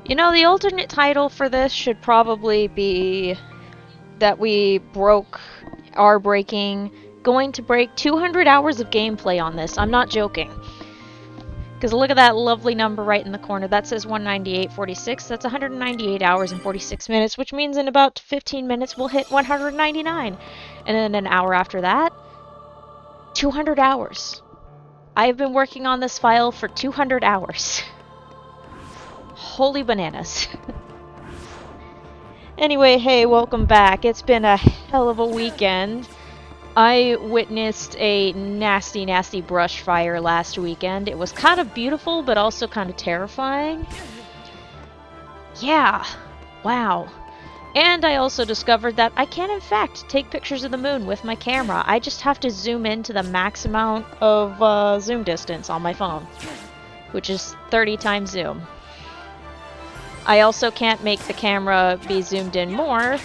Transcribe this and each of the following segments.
You know, the alternate title for this should probably be that we are going to break 200 hours of gameplay on this. I'm not joking. Because look at that lovely number right in the corner. That says 198.46. That's 198 hours and 46 minutes, which means in about 15 minutes we'll hit 199. And then an hour after that, 200 hours. I have been working on this file for 200 hours. Holy bananas. Anyway, hey, welcome back. It's been a hell of a weekend. I witnessed a nasty, nasty brush fire last weekend. It was kind of beautiful, but also kind of terrifying. Yeah, wow. And I also discovered that I can, in fact, take pictures of the moon with my camera. I just have to zoom in to the max amount of zoom distance on my phone, which is 30 times zoom. I also can't make the camera be zoomed in more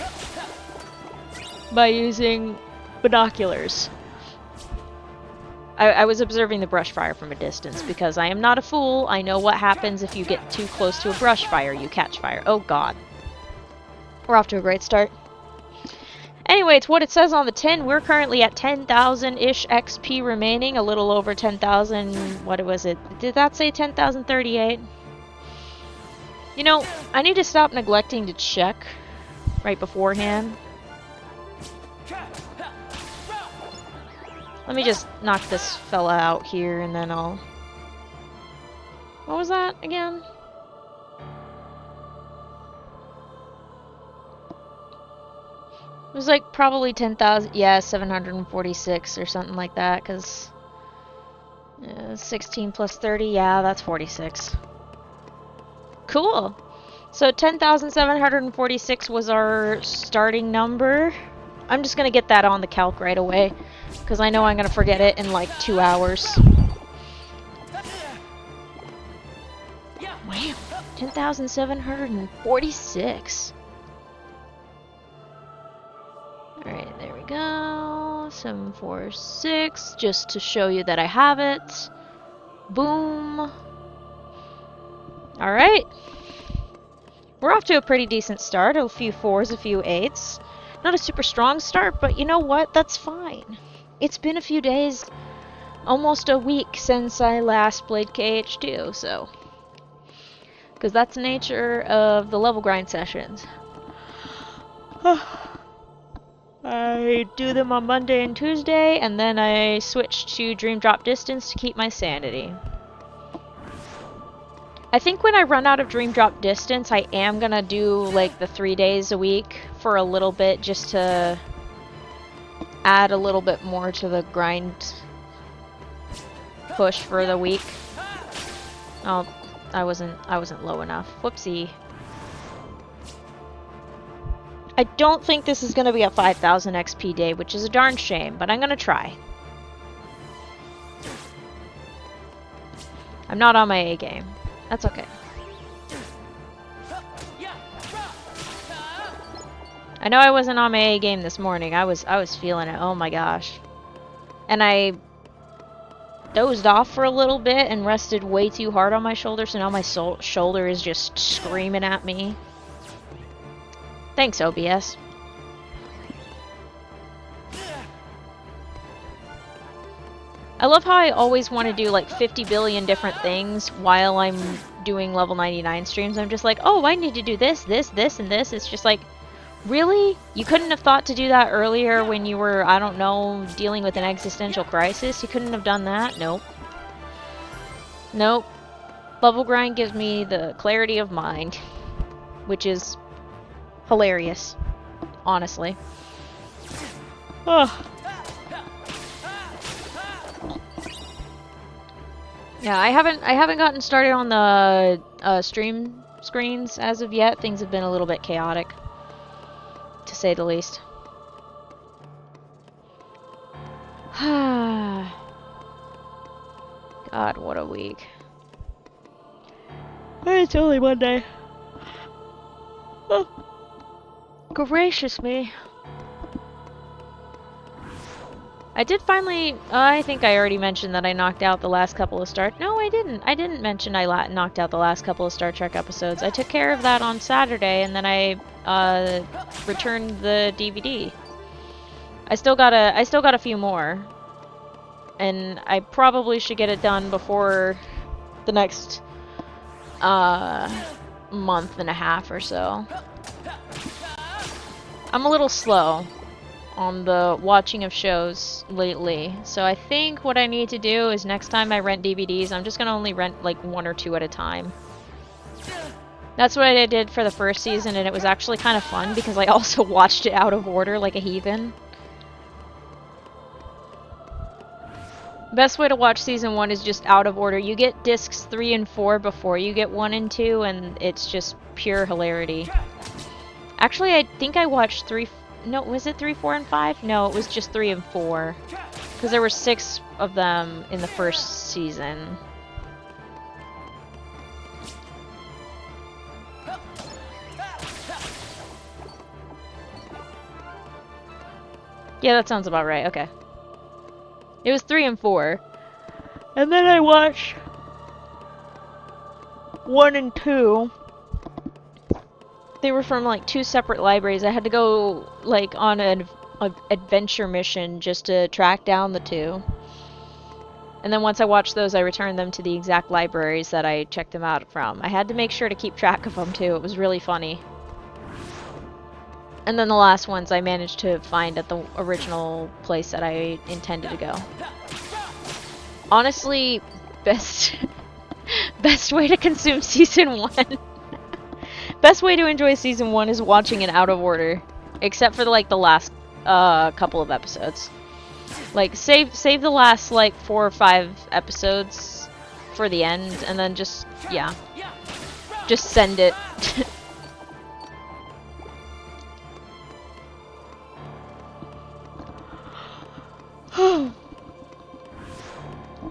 by using binoculars. I was observing the brush fire from a distance because I am not a fool. I know what happens if you get too close to a brush fire. You catch fire. Oh god. We're off to a great start. Anyway, it's what it says on the tin. We're currently at 10,000-ish XP remaining. A little over 10,000. What was it? Did that say 10,038? You know, I need to stop neglecting to check right beforehand. Let me just knock this fella out here and then I'll... What was that again? It was like probably 10,000, yeah, 746 or something like that, because 16 plus 30, yeah, that's 46. Cool. So 10,746 was our starting number. I'm just gonna get that on the calc right away, because I know I'm gonna forget it in like 2 hours. Wow, 10,746. Alright, there we go. 746, just to show you that I have it. Boom. Alright. We're off to a pretty decent start. A few 4s, a few 8s. Not a super strong start, but you know what? That's fine. It's been a few days, almost a week since I last played KH2, so... Because that's the nature of the level grind sessions. I do them on Monday and Tuesday, and then I switch to Dream Drop Distance to keep my sanity. I think when I run out of Dream Drop Distance, I am gonna do like the 3 days a week for a little bit, just to add a little bit more to the grind push for the week. Oh, I wasn't low enough. Whoopsie. I don't think this is gonna be a 5,000 XP day, which is a darn shame, but I'm gonna try. I'm not on my A game. That's okay. I know I wasn't on my A game this morning. I was feeling it. Oh my gosh. And I dozed off for a little bit and rested way too hard on my shoulder, so now my shoulder is just screaming at me. Thanks, OBS. I love how I always want to do like 50 billion different things while I'm doing level 99 streams. I'm just like, oh, I need to do this, this, this, and this. It's just like, really? You couldn't have thought to do that earlier when you were, I don't know, dealing with an existential crisis? You couldn't have done that? Nope. Nope. Level grind gives me the clarity of mind, which is hilarious, honestly. Ugh. Yeah, I haven't gotten started on the stream screens as of yet. Things have been a little bit chaotic, to say the least. God, what a week. It's only Monday. Oh, gracious me. I did finally, I think I already mentioned that I knocked out the last couple of Star... No, I didn't. I didn't mention I knocked out the last couple of Star Trek episodes. I took care of that on Saturday, and then I returned the DVD. I still got a few more. And I probably should get it done before the next month and a half or so. I'm a little slow on the watching of shows lately, so I think what I need to do is next time I rent DVDs, I'm just gonna only rent like 1 or 2 at a time. That's what I did for the first season, and it was actually kind of fun because I also watched it out of order like a heathen. Best way to watch season 1 is just out of order. You get discs 3 and 4 before you get 1 and 2, and it's just pure hilarity. Actually, I think I watched 3... No, was it 3, 4, and 5? No, it was just 3 and 4. Because there were 6 of them in the first season. Yeah, that sounds about right. Okay. It was 3 and 4. And then I watched 1 and 2. They were from like 2 separate libraries. I had to go like on an adventure mission just to track down the 2. And then once I watched those, I returned them to the exact libraries that I checked them out from. I had to make sure to keep track of them too. It was really funny. And then the last ones I managed to find at the original place that I intended to go. Honestly, best way to consume season 1. Best way to enjoy season 1 is watching it out of order, except for like the last couple of episodes. Like save the last like 4 or 5 episodes for the end, and then just send it.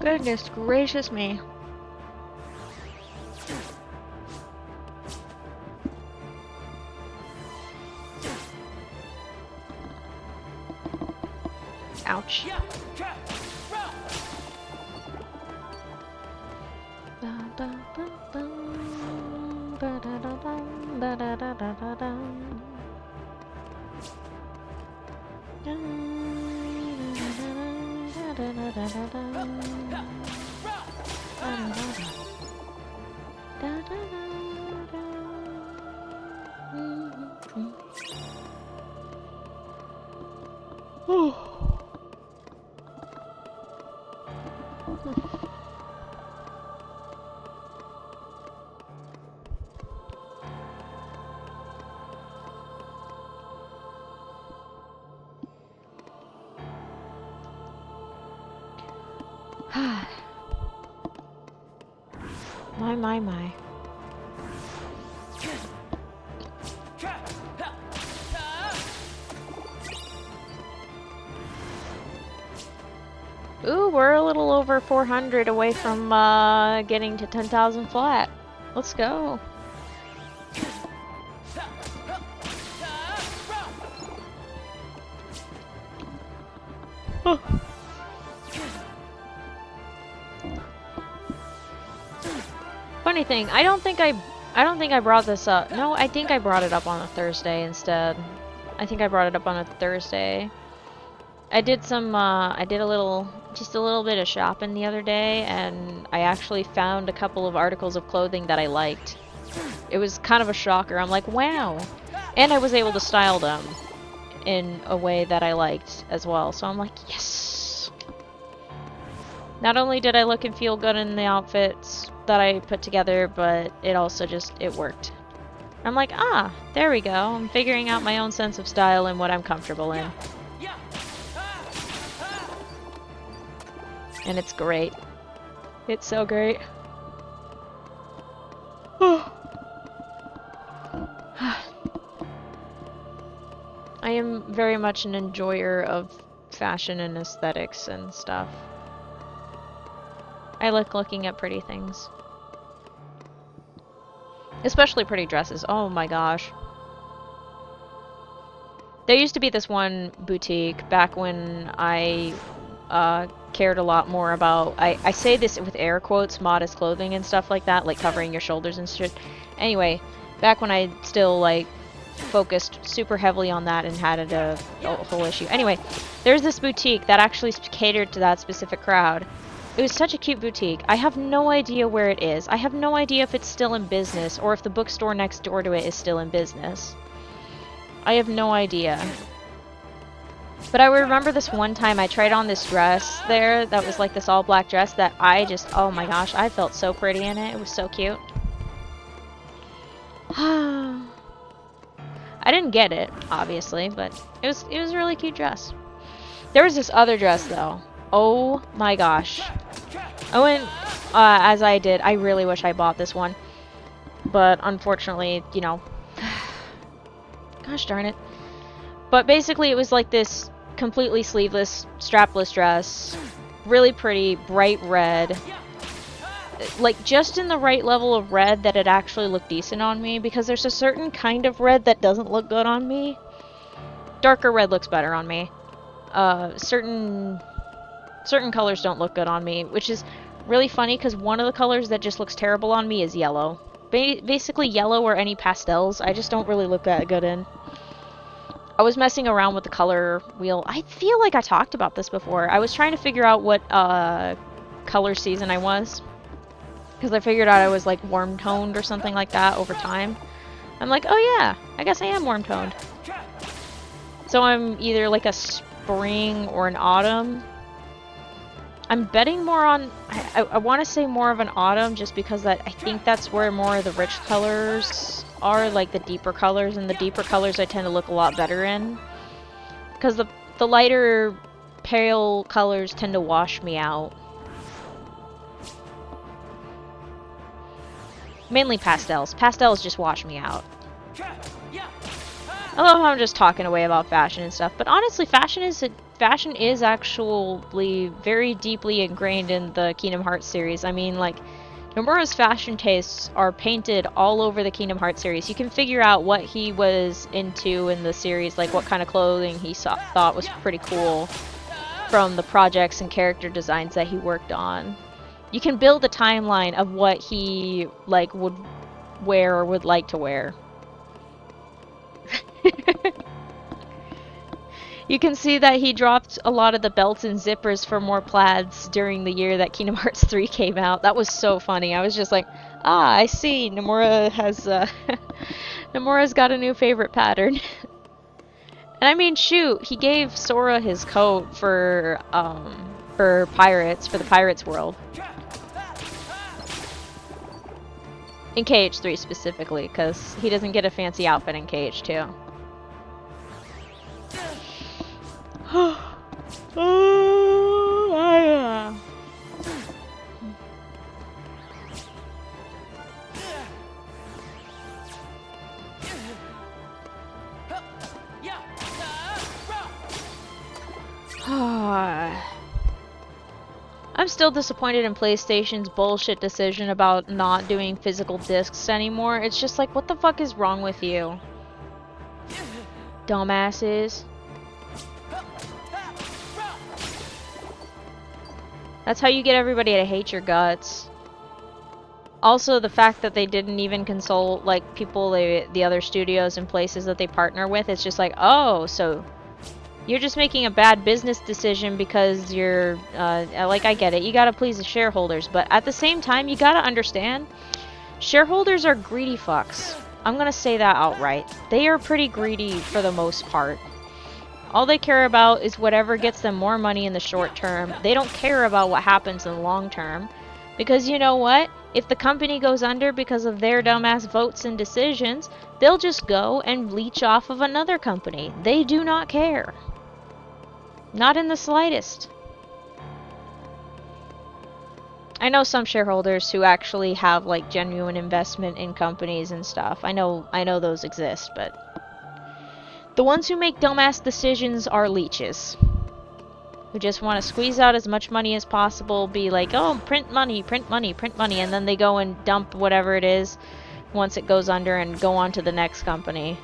Goodness gracious me. Ouch. My. Ooh, we're a little over 400 away from getting to 10,000 flat. Let's go. Oh. Funny thing, I don't think I brought this up. No, I think I brought it up on a Thursday instead. I think I brought it up on a Thursday. I did some, just a little bit of shopping the other day, and I actually found a couple of articles of clothing that I liked. It was kind of a shocker. I'm like, wow. And I was able to style them in a way that I liked as well. So I'm like, yes. Not only did I look and feel good in the outfits that I put together, but it also it worked. I'm like, ah, there we go. I'm figuring out my own sense of style and what I'm comfortable in. And it's great. It's so great. I am very much an enjoyer of fashion and aesthetics and stuff. I like looking at pretty things. Especially pretty dresses. Oh my gosh. There used to be this one boutique back when I cared a lot more about, I say this with air quotes, modest clothing and stuff like that, like covering your shoulders and shit. Anyway, back when I still like focused super heavily on that and had it a whole issue. Anyway, there's this boutique that actually catered to that specific crowd. It was such a cute boutique. I have no idea where it is. I have no idea if it's still in business or if the bookstore next door to it is still in business. I have no idea. But I remember this one time I tried on this dress there that was like this all black dress that I just, oh my gosh, I felt so pretty in it. It was so cute. I didn't get it, obviously, but it was a really cute dress. There was this other dress though. Oh my gosh. I went, as I did, I really wish I bought this one. But unfortunately, you know, gosh darn it. But basically it was like this completely sleeveless, strapless dress. Really pretty, bright red. Like just in the right level of red that it actually looked decent on me. Because there's a certain kind of red that doesn't look good on me. Darker red looks better on me. Certain colors don't look good on me, which is really funny because one of the colors that just looks terrible on me is yellow. Basically yellow or any pastels, I just don't really look that good in. I was messing around with the color wheel. I feel like I talked about this before. I was trying to figure out what color season I was. Because I figured out I was like warm toned or something like that over time. I'm like, oh yeah, I guess I am warm toned. So I'm either like a spring or an autumn. I'm betting more on, I want to say more of an autumn just because I think that's where more of the rich colors are, like the deeper colors, and the deeper colors I tend to look a lot better in. Because the lighter pale colors tend to wash me out. Mainly pastels. Pastels just wash me out. I love how I'm just talking away about fashion and stuff, but honestly, fashion is actually very deeply ingrained in the Kingdom Hearts series. I mean, like, Nomura's fashion tastes are painted all over the Kingdom Hearts series. You can figure out what he was into in the series, like what kind of clothing he thought was pretty cool from the projects and character designs that he worked on. You can build a timeline of what he, like, would wear or would like to wear. You can see that he dropped a lot of the belts and zippers for more plaids during the year that Kingdom Hearts 3 came out. That was so funny. I was just like, ah, I see. Nomura has, Nomura's got a new favorite pattern. And I mean, shoot, he gave Sora his coat for pirates, for the Pirates world. In KH3 specifically, because he doesn't get a fancy outfit in KH2. I'm still disappointed in PlayStation's bullshit decision about not doing physical discs anymore. It's just like, what the fuck is wrong with you? Dumbasses. That's how you get everybody to hate your guts. Also, the fact that they didn't even consult, like, people, the other studios and places that they partner with, it's just like, oh, so you're just making a bad business decision because you're, like, I get it, you gotta please the shareholders, but at the same time, you gotta understand, shareholders are greedy fucks. I'm gonna say that outright. They are pretty greedy for the most part. All they care about is whatever gets them more money in the short term. They don't care about what happens in the long term. Because you know what? If the company goes under because of their dumbass votes and decisions, they'll just go and leech off of another company. They do not care. Not in the slightest. I know some shareholders who actually have, like, genuine investment in companies and stuff. I know those exist, but the ones who make dumbass decisions are leeches. Who just want to squeeze out as much money as possible, be like, oh, print money, print money, print money, and then they go and dump whatever it is once it goes under and go on to the next company.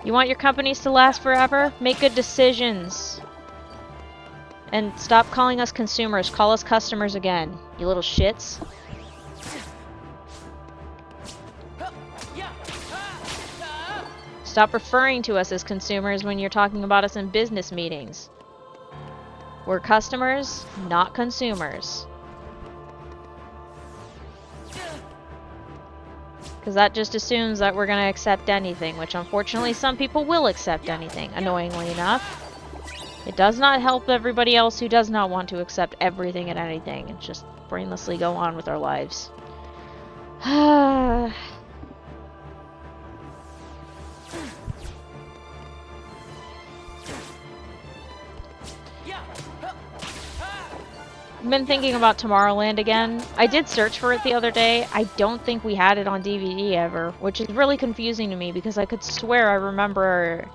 You want your companies to last forever? Make good decisions. And stop calling us consumers. Call us customers again, you little shits. Stop referring to us as consumers when you're talking about us in business meetings. We're customers, not consumers. Because that just assumes that we're going to accept anything, which unfortunately some people will accept anything, annoyingly enough. It does not help everybody else who does not want to accept everything and anything and just brainlessly go on with our lives. I've been thinking about Tomorrowland again. I did search for it the other day. I don't think we had it on DVD ever, which is really confusing to me because I could swear I remember...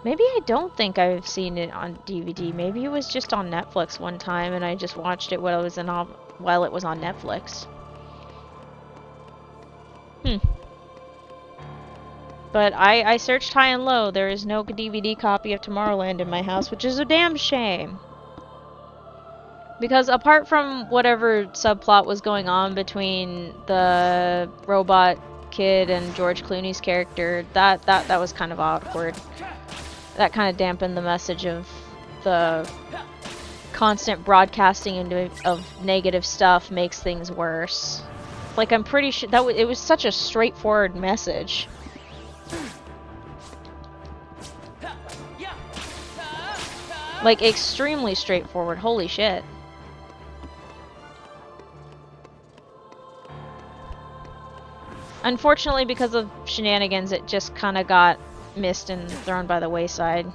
Maybe I don't think I've seen it on DVD. Maybe it was just on Netflix one time and I just watched it while it was on Netflix. But I searched high and low. There is no DVD copy of Tomorrowland in my house, which is a damn shame. Because apart from whatever subplot was going on between the robot kid and George Clooney's character, that was kind of awkward. That kind of dampened the message of the constant broadcasting of negative stuff makes things worse. Like, I'm pretty sure that it was such a straightforward message. Like, extremely straightforward. Holy shit. Unfortunately, because of shenanigans, it just kind of got missed and thrown by the wayside.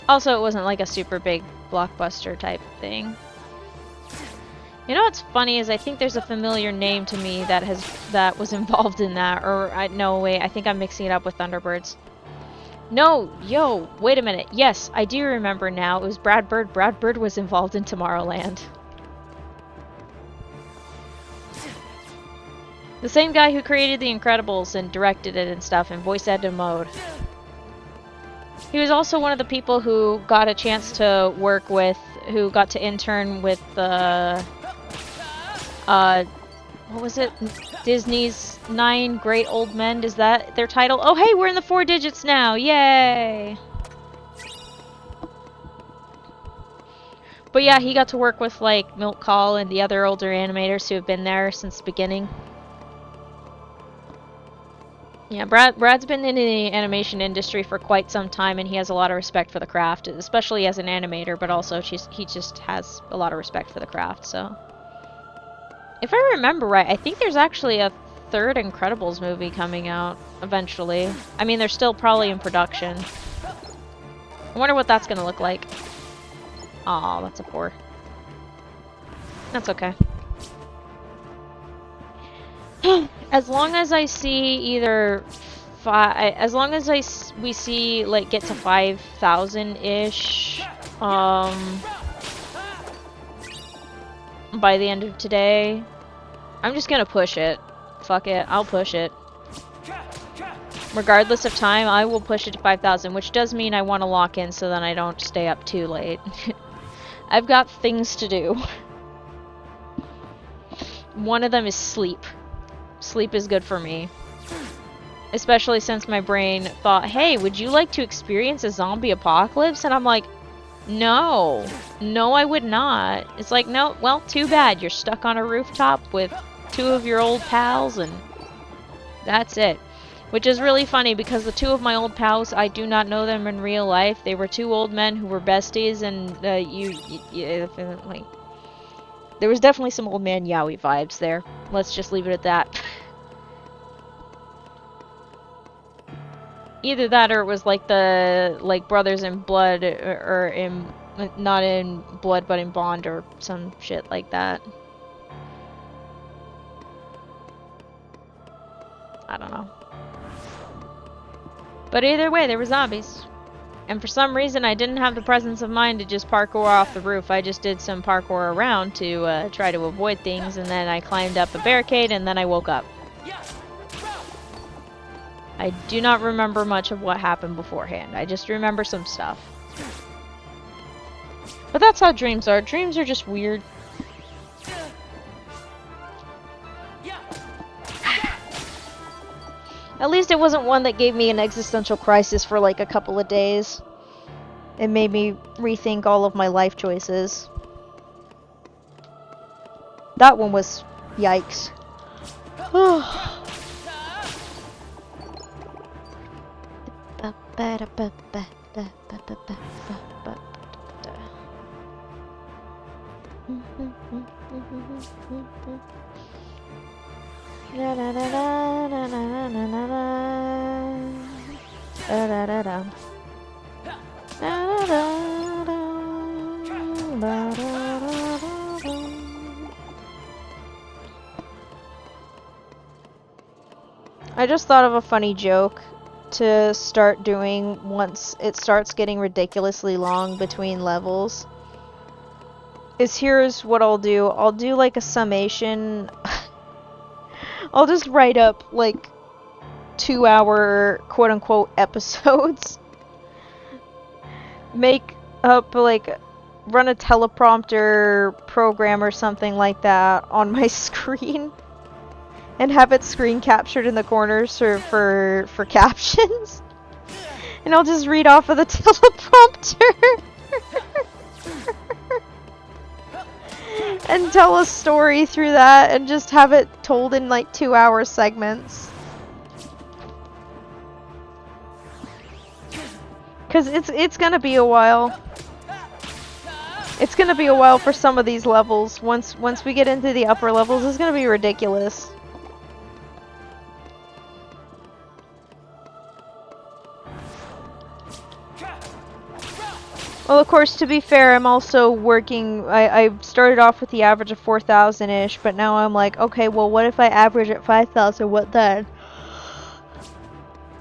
Also, it wasn't like a super big blockbuster type thing. You know what's funny is I think there's a familiar name to me that was involved in that, or no, wait, I think I'm mixing it up with Thunderbirds. No, yo, wait a minute. Yes, I do remember now. It was Brad Bird. Brad Bird was involved in Tomorrowland. The same guy who created The Incredibles and directed it and stuff in voice edited mode. He was also one of the people who got a chance to work with, who got to intern with the, what was it? Disney's 9 Great Old Men, is that their title? Oh hey, we're in the 4 digits now, yay! But yeah, he got to work with like Milt Kahl and the other older animators who have been there since the beginning. Yeah, Brad's been in the animation industry for quite some time, and he has a lot of respect for the craft, especially as an animator, but also he just has a lot of respect for the craft, so. If I remember right, I think there's actually a 3rd Incredibles movie coming out eventually. I mean, they're still probably in production. I wonder what that's gonna look like. Aw, that's a 4. That's okay. As long as I see either as long as we see like get to 5,000-ish by the end of today, I'm just gonna push it. Fuck it, I'll push it. Regardless of time, I will push it to 5,000, which does mean I want to lock in so then I don't stay up too late. I've got things to do. One of them is sleep. Sleep is good for me. Especially since my brain thought, hey, would you like to experience a zombie apocalypse? And I'm like, no. No, I would not. It's like, no, well, too bad. You're stuck on a rooftop with 2 of your old pals and that's it. Which is really funny because the 2 of my old pals, I do not know them in real life. They were 2 old men who were besties and like... There was definitely some old man yaoi vibes there. Let's just leave it at that. Either that or it was like the brothers in blood or in not in blood but in bond or some shit like that. I don't know. But either way, there were zombies. And for some reason, I didn't have the presence of mind to just parkour off the roof. I just did some parkour around to try to avoid things, and then I climbed up a barricade, and then I woke up. I do not remember much of what happened beforehand. I just remember some stuff. But that's how dreams are. Dreams are just weird. At least it wasn't one that gave me an existential crisis for like a couple of days. It made me rethink all of my life choices. That one was yikes. I just thought of a funny joke to start doing once it starts getting ridiculously long between levels. Here's what I'll do. I'll do like a summation. I'll just write up like 2-hour quote-unquote episodes. Make up like run a teleprompter program or something like that on my screen. And have it screen captured in the corners for captions. And I'll just read off of the teleprompter. And tell a story through that and just have it told in like 2-hour segments. Cause it's gonna be a while. It's gonna be a while for some of these levels. Once we get into the upper levels, it's gonna be ridiculous. Well, of course, to be fair, I'm also working. I started off with the average of 4,000-ish, but now I'm like, okay, well, what if I average at 5,000? What then?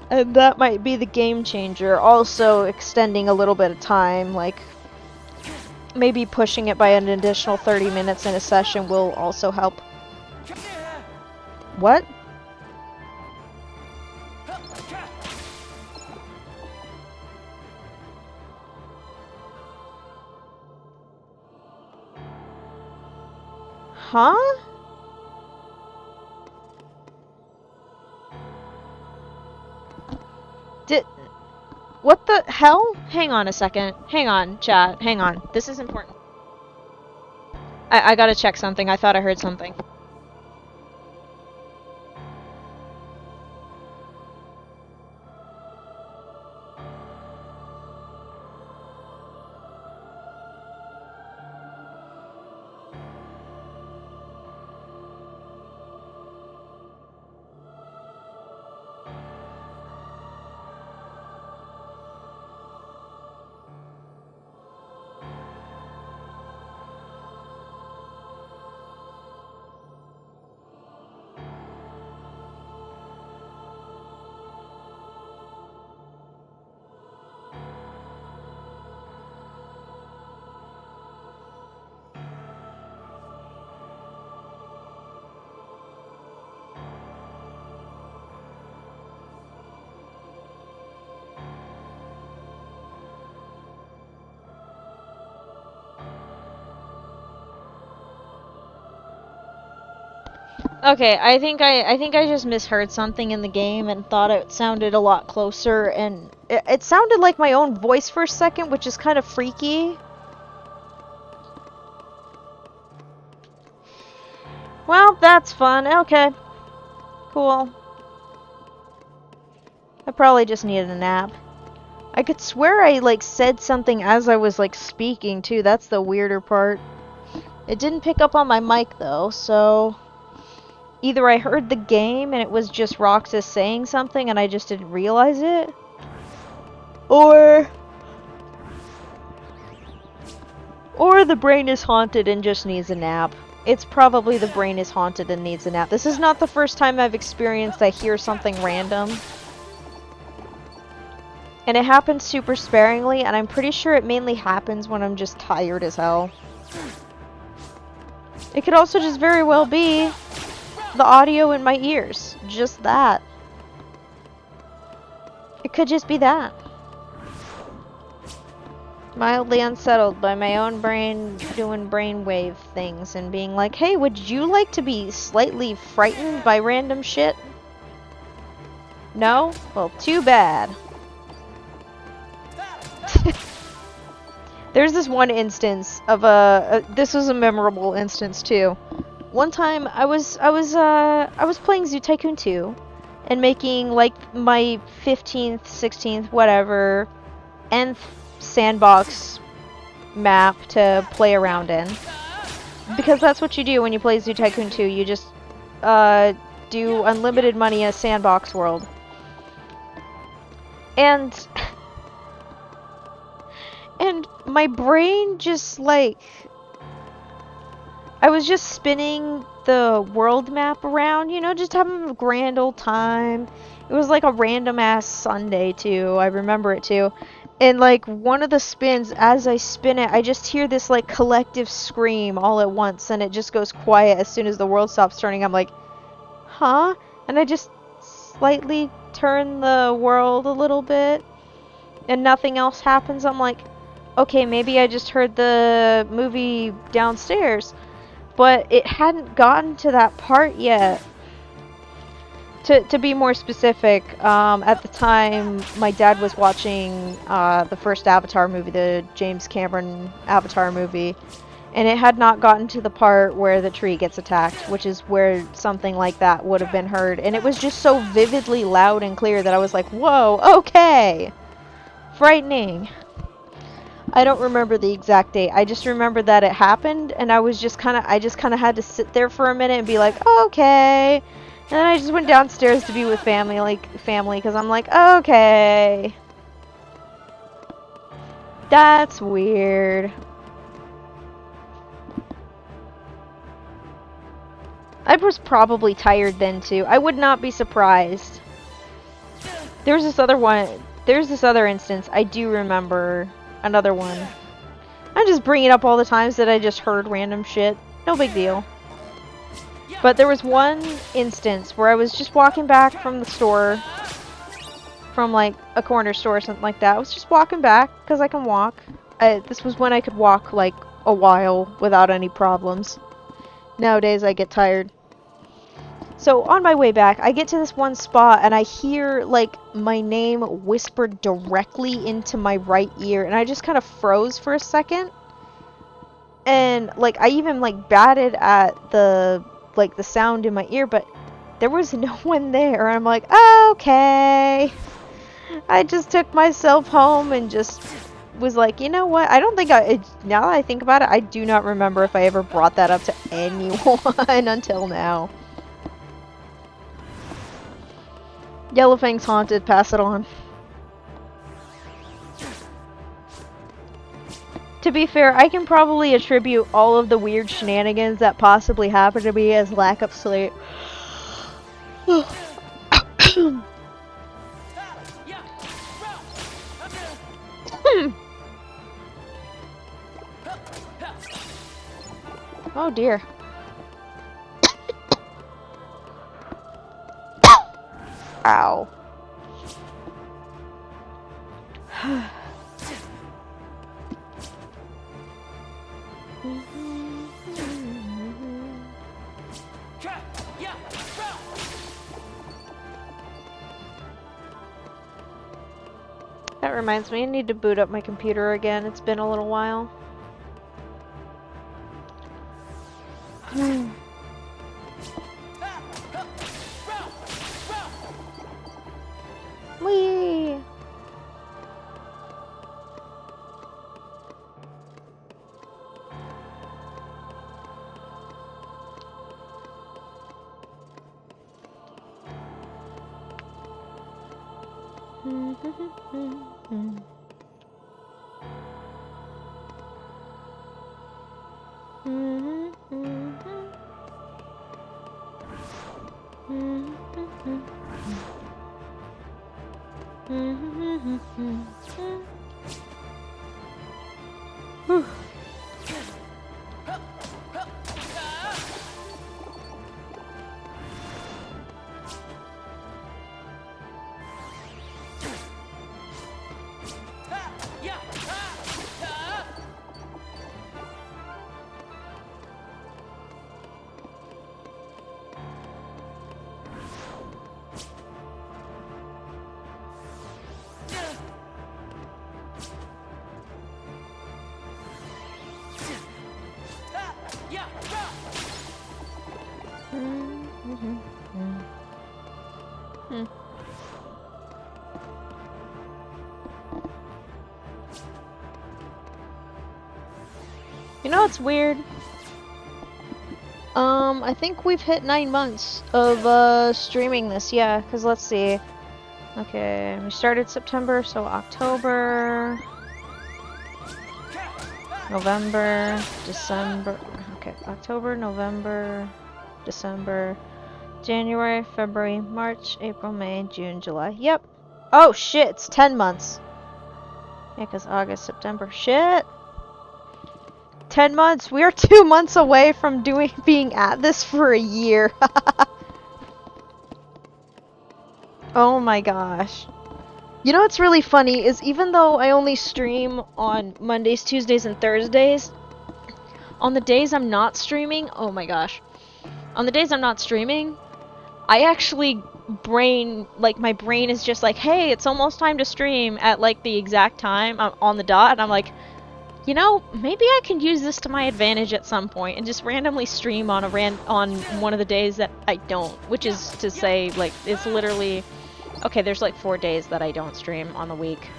And that might be the game changer. Also, extending a little bit of time, like maybe pushing it by an additional 30 minutes in a session will also help. What? Huh? What the hell? Hang on a second. Hang on, chat. Hang on. This is important. I gotta check something. I thought I heard something. Okay, I think I just misheard something in the game and thought it sounded a lot closer, and it sounded like my own voice for a second, which is kind of freaky. Well, that's fun. Okay. Cool. I probably just needed a nap. I could swear I like said something as I was like speaking too. That's the weirder part. It didn't pick up on my mic though, so either I heard the game and it was just Roxas saying something and I just didn't realize it, or the brain is haunted and just needs a nap. It's probably the brain is haunted and needs a nap. This is not the first time I've experienced I hear something random. And it happens super sparingly, and I'm pretty sure it mainly happens when I'm just tired as hell. It could also just very well be the audio in my ears. Just that. It could just be that. Mildly unsettled by my own brain doing brainwave things and being like, hey, would you like to be slightly frightened by random shit? No? Well, too bad. There's this one instance of this was a memorable instance too. One time I was playing Zoo Tycoon 2 and making like my 15th, 16th, whatever, nth sandbox map to play around in. Because that's what you do when you play Zoo Tycoon 2. You just do unlimited money in a sandbox world. And my brain just like, I was just spinning the world map around, you know, just having a grand old time. It was like a random ass Sunday too, I remember it too. And like one of the spins, as I spin it, I just hear this like collective scream all at once, and it just goes quiet as soon as the world stops turning. I'm like, huh? And I just slightly turn the world a little bit and nothing else happens. I'm like, okay, maybe I just heard the movie downstairs. But it hadn't gotten to that part yet. To be more specific, at the time my dad was watching the first Avatar movie, the James Cameron Avatar movie, and it had not gotten to the part where the tree gets attacked, which is where something like that would have been heard. And it was just so vividly loud and clear that I was like, whoa, okay. Frightening. I don't remember the exact date. I just remember that it happened, and I just kind of had to sit there for a minute and be like, okay. And then I just went downstairs to be with family, because I'm like, okay. That's weird. I was probably tired then too. I would not be surprised. There's this other instance. I do remember another one. I'm just bringing up all the times that I just heard random shit. No big deal. But there was one instance where I was just walking back from the store, from like a corner store or something like that. I was just walking back because I can walk. This was when I could walk like a while without any problems. Nowadays I get tired. So on my way back, I get to this one spot and I hear like my name whispered directly into my right ear, and I just kind of froze for a second. And like I even like batted at the sound in my ear, but there was no one there. I'm like, okay. I just took myself home and just was like, you know what? I don't think now that I think about it, I do not remember if I ever brought that up to anyone until now. Yellowfang's haunted, pass it on. To be fair, I can probably attribute all of the weird shenanigans that possibly happened to me as lack of sleep. Oh dear. Ow. That reminds me, I need to boot up my computer again. It's been a little while. Whee! Hmm. You know what's weird? I think we've hit 9 months of streaming this, yeah, because let's see. Okay, we started September, so October, November, December. Okay, October, November, December, January, February, March, April, May, June, July. Yep. Oh shit, it's 10 months. Yeah, because August, September. Shit. 10 months. We are 2 months away from being at this for a year. Oh my gosh. You know what's really funny is even though I only stream on Mondays, Tuesdays, and Thursdays, on the days I'm not streaming, oh my gosh. On the days I'm not streaming, I actually my brain is just like, hey, it's almost time to stream at like the exact time on the dot, and I'm like, you know, maybe I can use this to my advantage at some point and just randomly stream on on one of the days that I don't, which is to say, like, it's literally, okay, there's like 4 days that I don't stream on the week,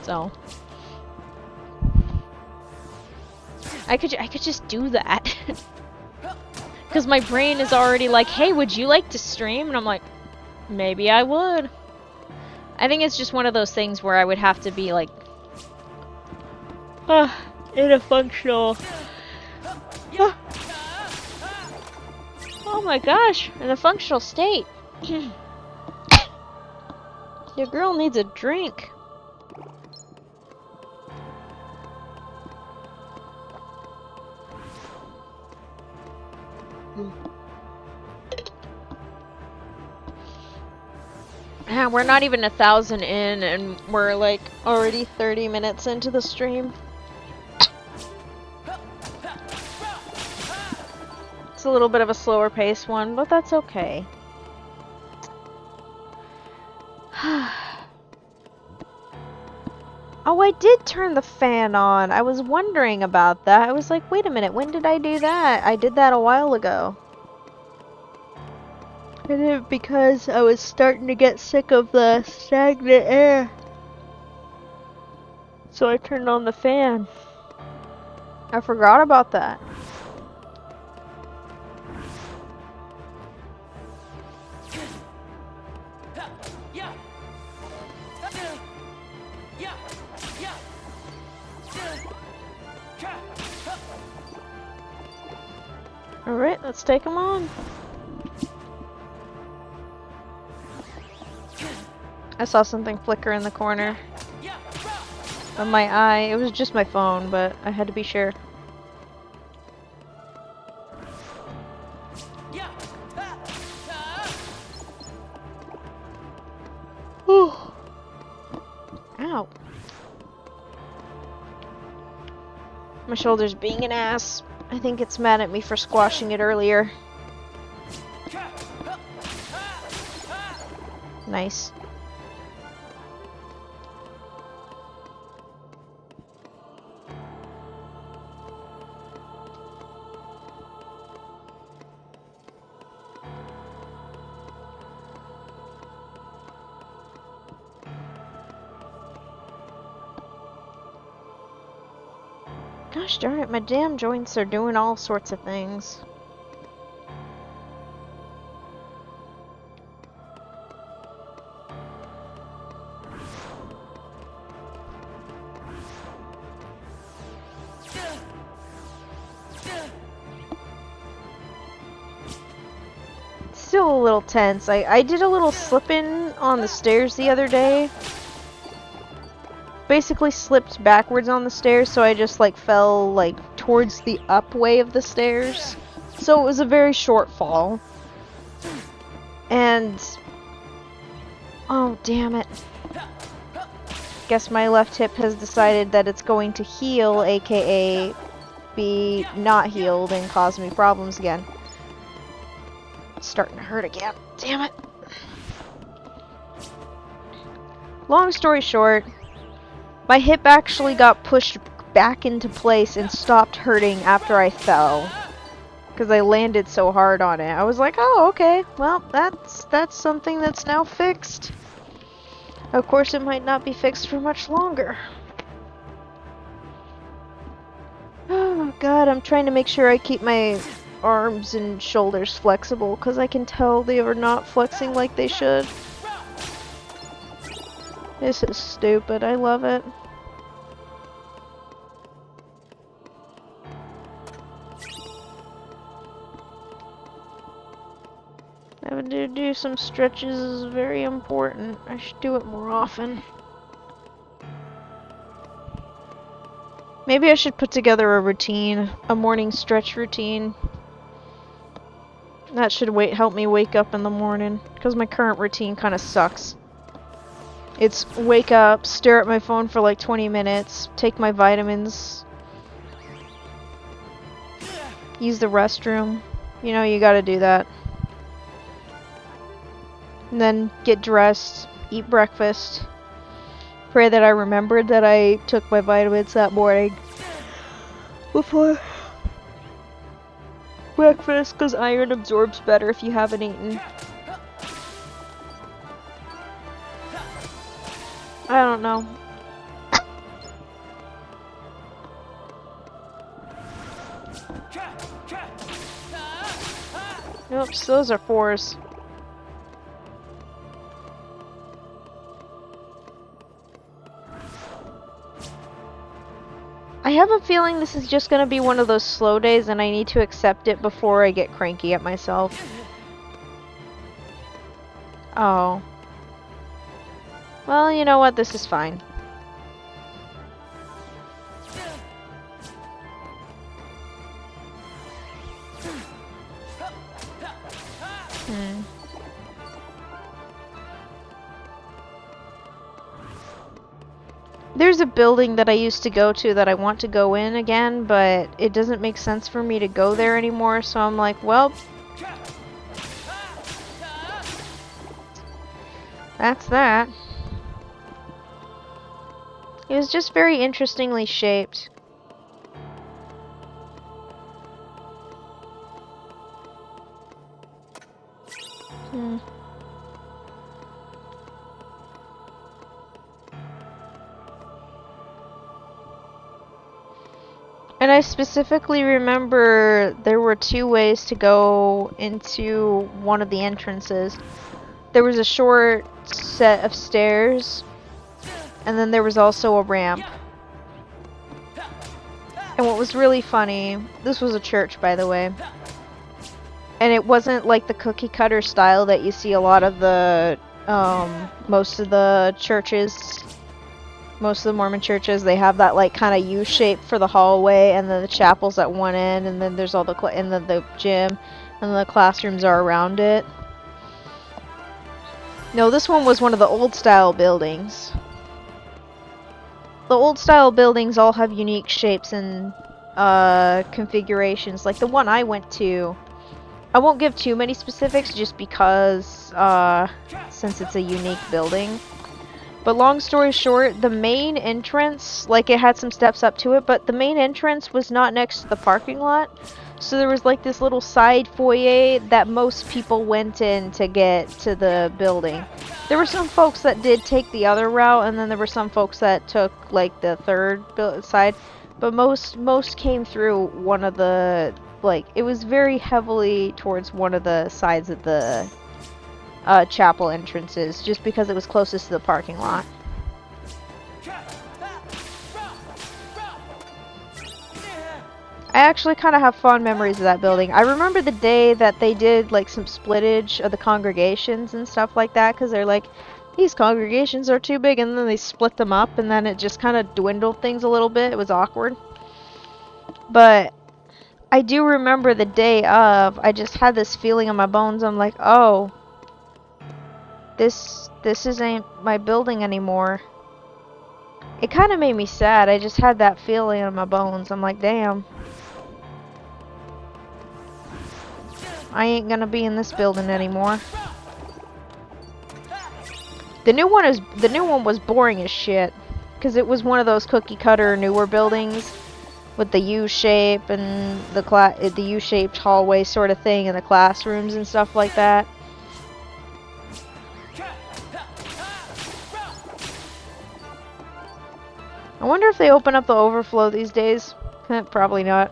so I could just do that. Because my brain is already like, hey, would you like to stream? And I'm like, maybe I would. I think it's just one of those things where I would have to be like, in a functional, oh my gosh, in a functional state. Your girl needs a drink. Yeah, we're not even 1,000 in, and we're like already 30 minutes into the stream. It's a little bit of a slower pace one, but that's okay. Oh, I did turn the fan on. I was wondering about that. I was like, wait a minute, when did I do that? I did that a while ago. I did it because I was starting to get sick of the stagnant air. So I turned on the fan. I forgot about that. Alright, let's take them on. I saw something flicker in the corner of my eye. It was just my phone, but I had to be sure. Ow. My shoulder's being an ass. I think it's mad at me for squashing it earlier. Nice. Gosh darn it, my damn joints are doing all sorts of things. Still a little tense. I did a little slip-in on the stairs the other day. Basically slipped backwards on the stairs, so I just like fell like towards the up way of the stairs. So it was a very short fall. And oh damn it. Guess my left hip has decided that it's going to heal, aka be not healed and cause me problems again. It's starting to hurt again. Damn it. Long story short, my hip actually got pushed back into place and stopped hurting after I fell. because I landed so hard on it. I was like, oh, okay, well, that's something that's now fixed. Of course, it might not be fixed for much longer. Oh god, I'm trying to make sure I keep my arms and shoulders flexible, because I can tell they are not flexing like they should. This is stupid, I love it. Having to do some stretches is very important. I should do it more often. Maybe I should put together a routine, a morning stretch routine. That should help me wake up in the morning, because my current routine kind of sucks. It's wake up, stare at my phone for like 20 minutes, take my vitamins, use the restroom. You know, you gotta do that. And then get dressed, eat breakfast. Pray that I remembered that I took my vitamins that morning before breakfast, because iron absorbs better if you haven't eaten. I don't know. Oops, those are 4s. I have a feeling this is just gonna be one of those slow days and I need to accept it before I get cranky at myself. Oh. Well, you know what? This is fine. There's a building that I used to go to that I want to go in again, but it doesn't make sense for me to go there anymore, so I'm like, well, that's that. It was just very interestingly shaped. And I specifically remember there were 2 ways to go into one of the entrances. There was a short set of stairs, and then there was also a ramp. And what was really funny, this was a church, by the way, and it wasn't like the cookie cutter style that you see a lot of the, most of the churches. Most of the Mormon churches, they have that like kind of U shape for the hallway, and then the chapel's at one end, and then there's all the and then the gym, and the classrooms are around it. No, this one was one of the old style buildings. The old style buildings all have unique shapes and configurations. Like the one I went to, I won't give too many specifics just because since it's a unique building. But long story short, the main entrance, like it had some steps up to it, but the main entrance was not next to the parking lot. So there was like this little side foyer that most people went in to get to the building. There were some folks that did take the other route, and then there were some folks that took like the third side. But most came through one of the, like, it was very heavily towards one of the sides of the chapel entrances, just because it was closest to the parking lot. I actually kind of have fond memories of that building. I remember the day that they did like some splittage of the congregations and stuff like that, because they're like, these congregations are too big, and then they split them up, and then it just kind of dwindled things a little bit. It was awkward. But I do remember the day of, I just had this feeling in my bones. I'm like, oh, this isn't my building anymore. It kind of made me sad. I just had that feeling in my bones. I'm like, damn, I ain't gonna be in this building anymore. The new one was boring as shit, because it was one of those cookie cutter newer buildings. with the U shape and the U-shaped hallway sort of thing, and the classrooms and stuff like that. I wonder if they open up the overflow these days. Probably not.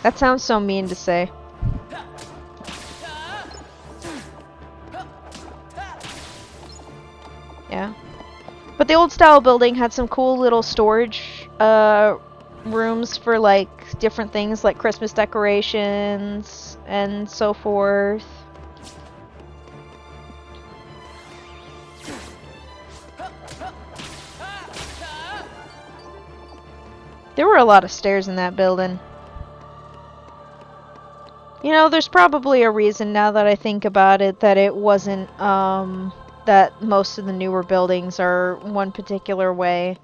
That sounds so mean to say. Yeah. But the old style building had some cool little storage rooms for like different things like Christmas decorations and so forth. There were a lot of stairs in that building. You know, there's probably a reason now that I think about it that it wasn't, that most of the newer buildings are one particular way.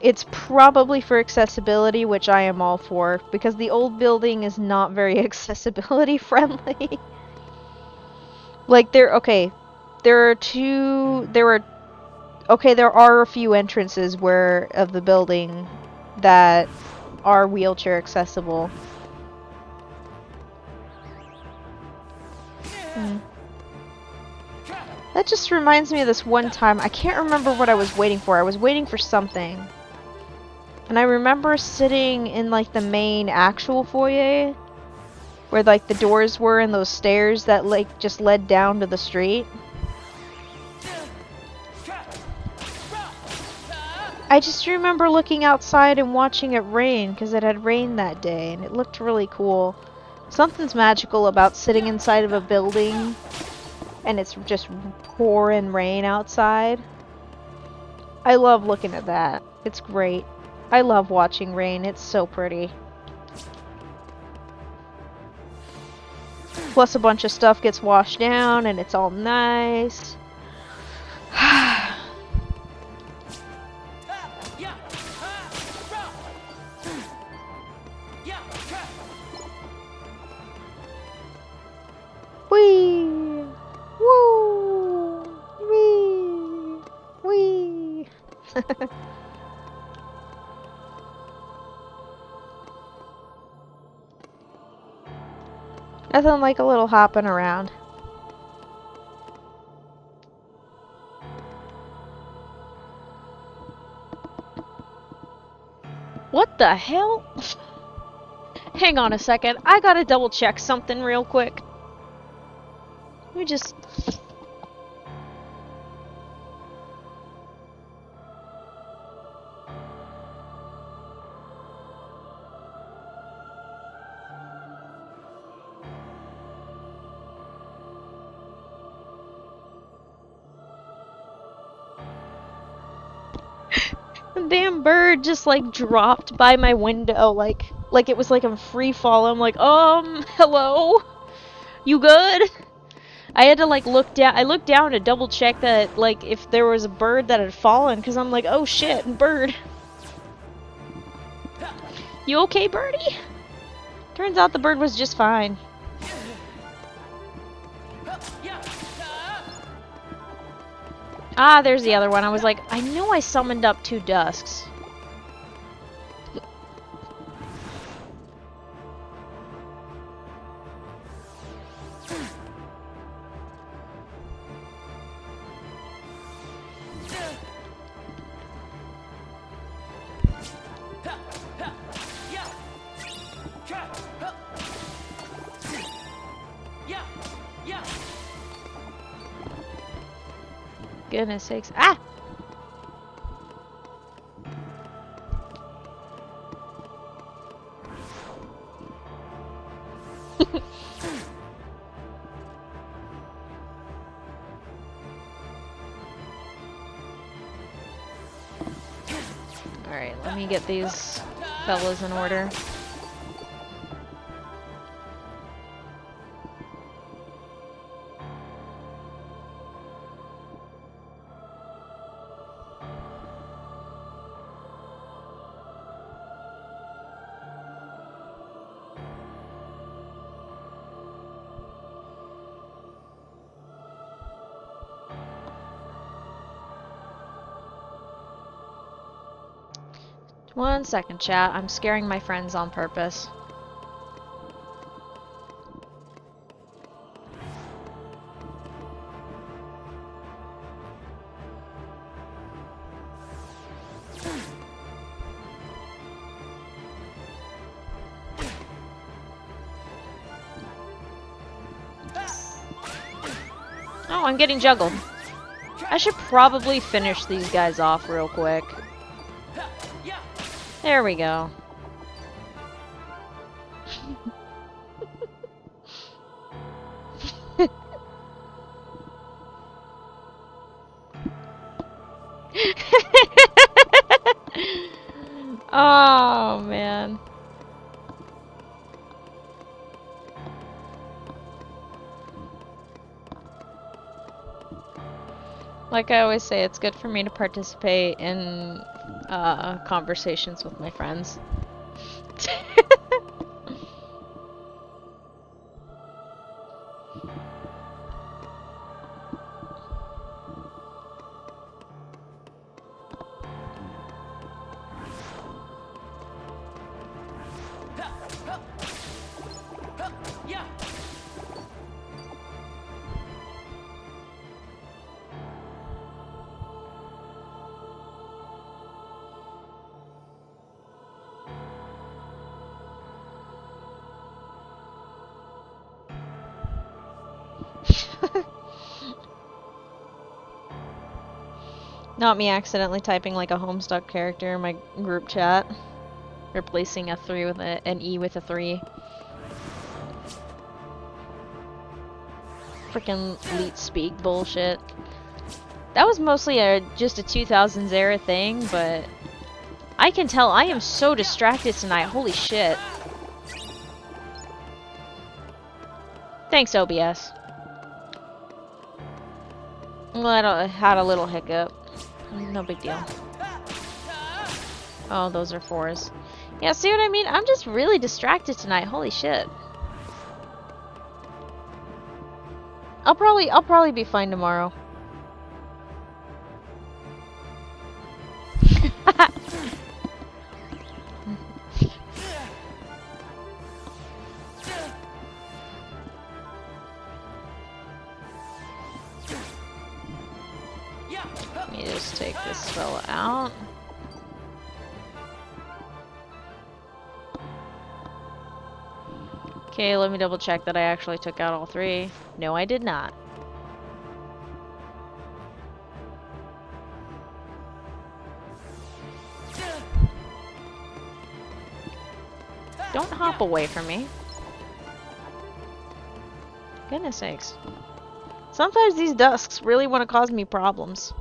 It's probably for accessibility, which I am all for, because the old building is not very accessibility friendly. Like, there are a few entrances of the building that are wheelchair accessible. That just reminds me of this one time. I can't remember what I was waiting for. I was waiting for something. And I remember sitting in like the main actual foyer where like the doors were and those stairs that like just led down to the street. I just remember looking outside and watching it rain because it had rained that day and it looked really cool. Something's magical about sitting inside of a building and it's just pouring rain outside. I love looking at that. It's great. I love watching rain. It's so pretty. Plus a bunch of stuff gets washed down and it's all nice. Whee! Woo! Wee! Wee! Nothing like a little hopping around. What the hell? Hang on a second. I gotta double check something real quick. Let me just... The damn bird just like dropped by my window like it was like in free fall. I'm like, hello? You good? I had to like look down. I looked down to double check that like if there was a bird that had fallen because I'm like, oh shit, bird. You okay, birdie? Turns out the bird was just fine. Ah, there's the other one. I was like, I know I summoned up 2 dusks. Goodness sakes. Ah! Alright, let me get these fellas in order. 1 second, chat. I'm scaring my friends on purpose. Oh, I'm getting juggled. I should probably finish these guys off real quick. There we go. Oh, man. Like I always say, it's good for me to participate in conversations with my friends. Not me accidentally typing like a Homestuck character in my group chat. Replacing a 3 with an E with a 3. Freaking Leet Speak bullshit. That was mostly just a 2000s era thing, but I can tell I am so distracted tonight. Holy shit. Thanks, OBS. Well, I had a little hiccup. No big deal. Oh, those are 4s. Yeah, see what I mean? I'm just really distracted tonight. Holy shit. I'll probably be fine tomorrow. Let me just take this fella out. Okay, let me double check that I actually took out all 3. No, I did not. Don't hop away from me. Goodness sakes. Sometimes these dusks really want to cause me problems.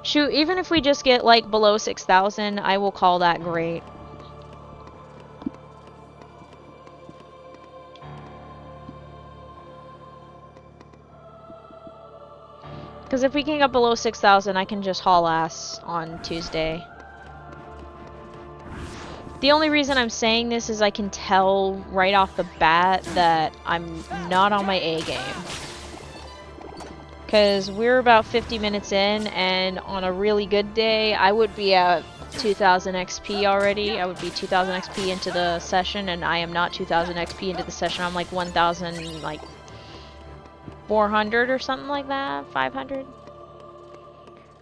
Shoot, even if we just get like below 6,000, I will call that great. Because if we can get below 6,000, I can just haul ass on Tuesday. The only reason I'm saying this is I can tell right off the bat that I'm not on my A game. Because we're about 50 minutes in, and on a really good day, I would be at 2000 XP already. I would be 2000 XP into the session, and I am not 2000 XP into the session. I'm like 1,000, like 400 or something like that, 500.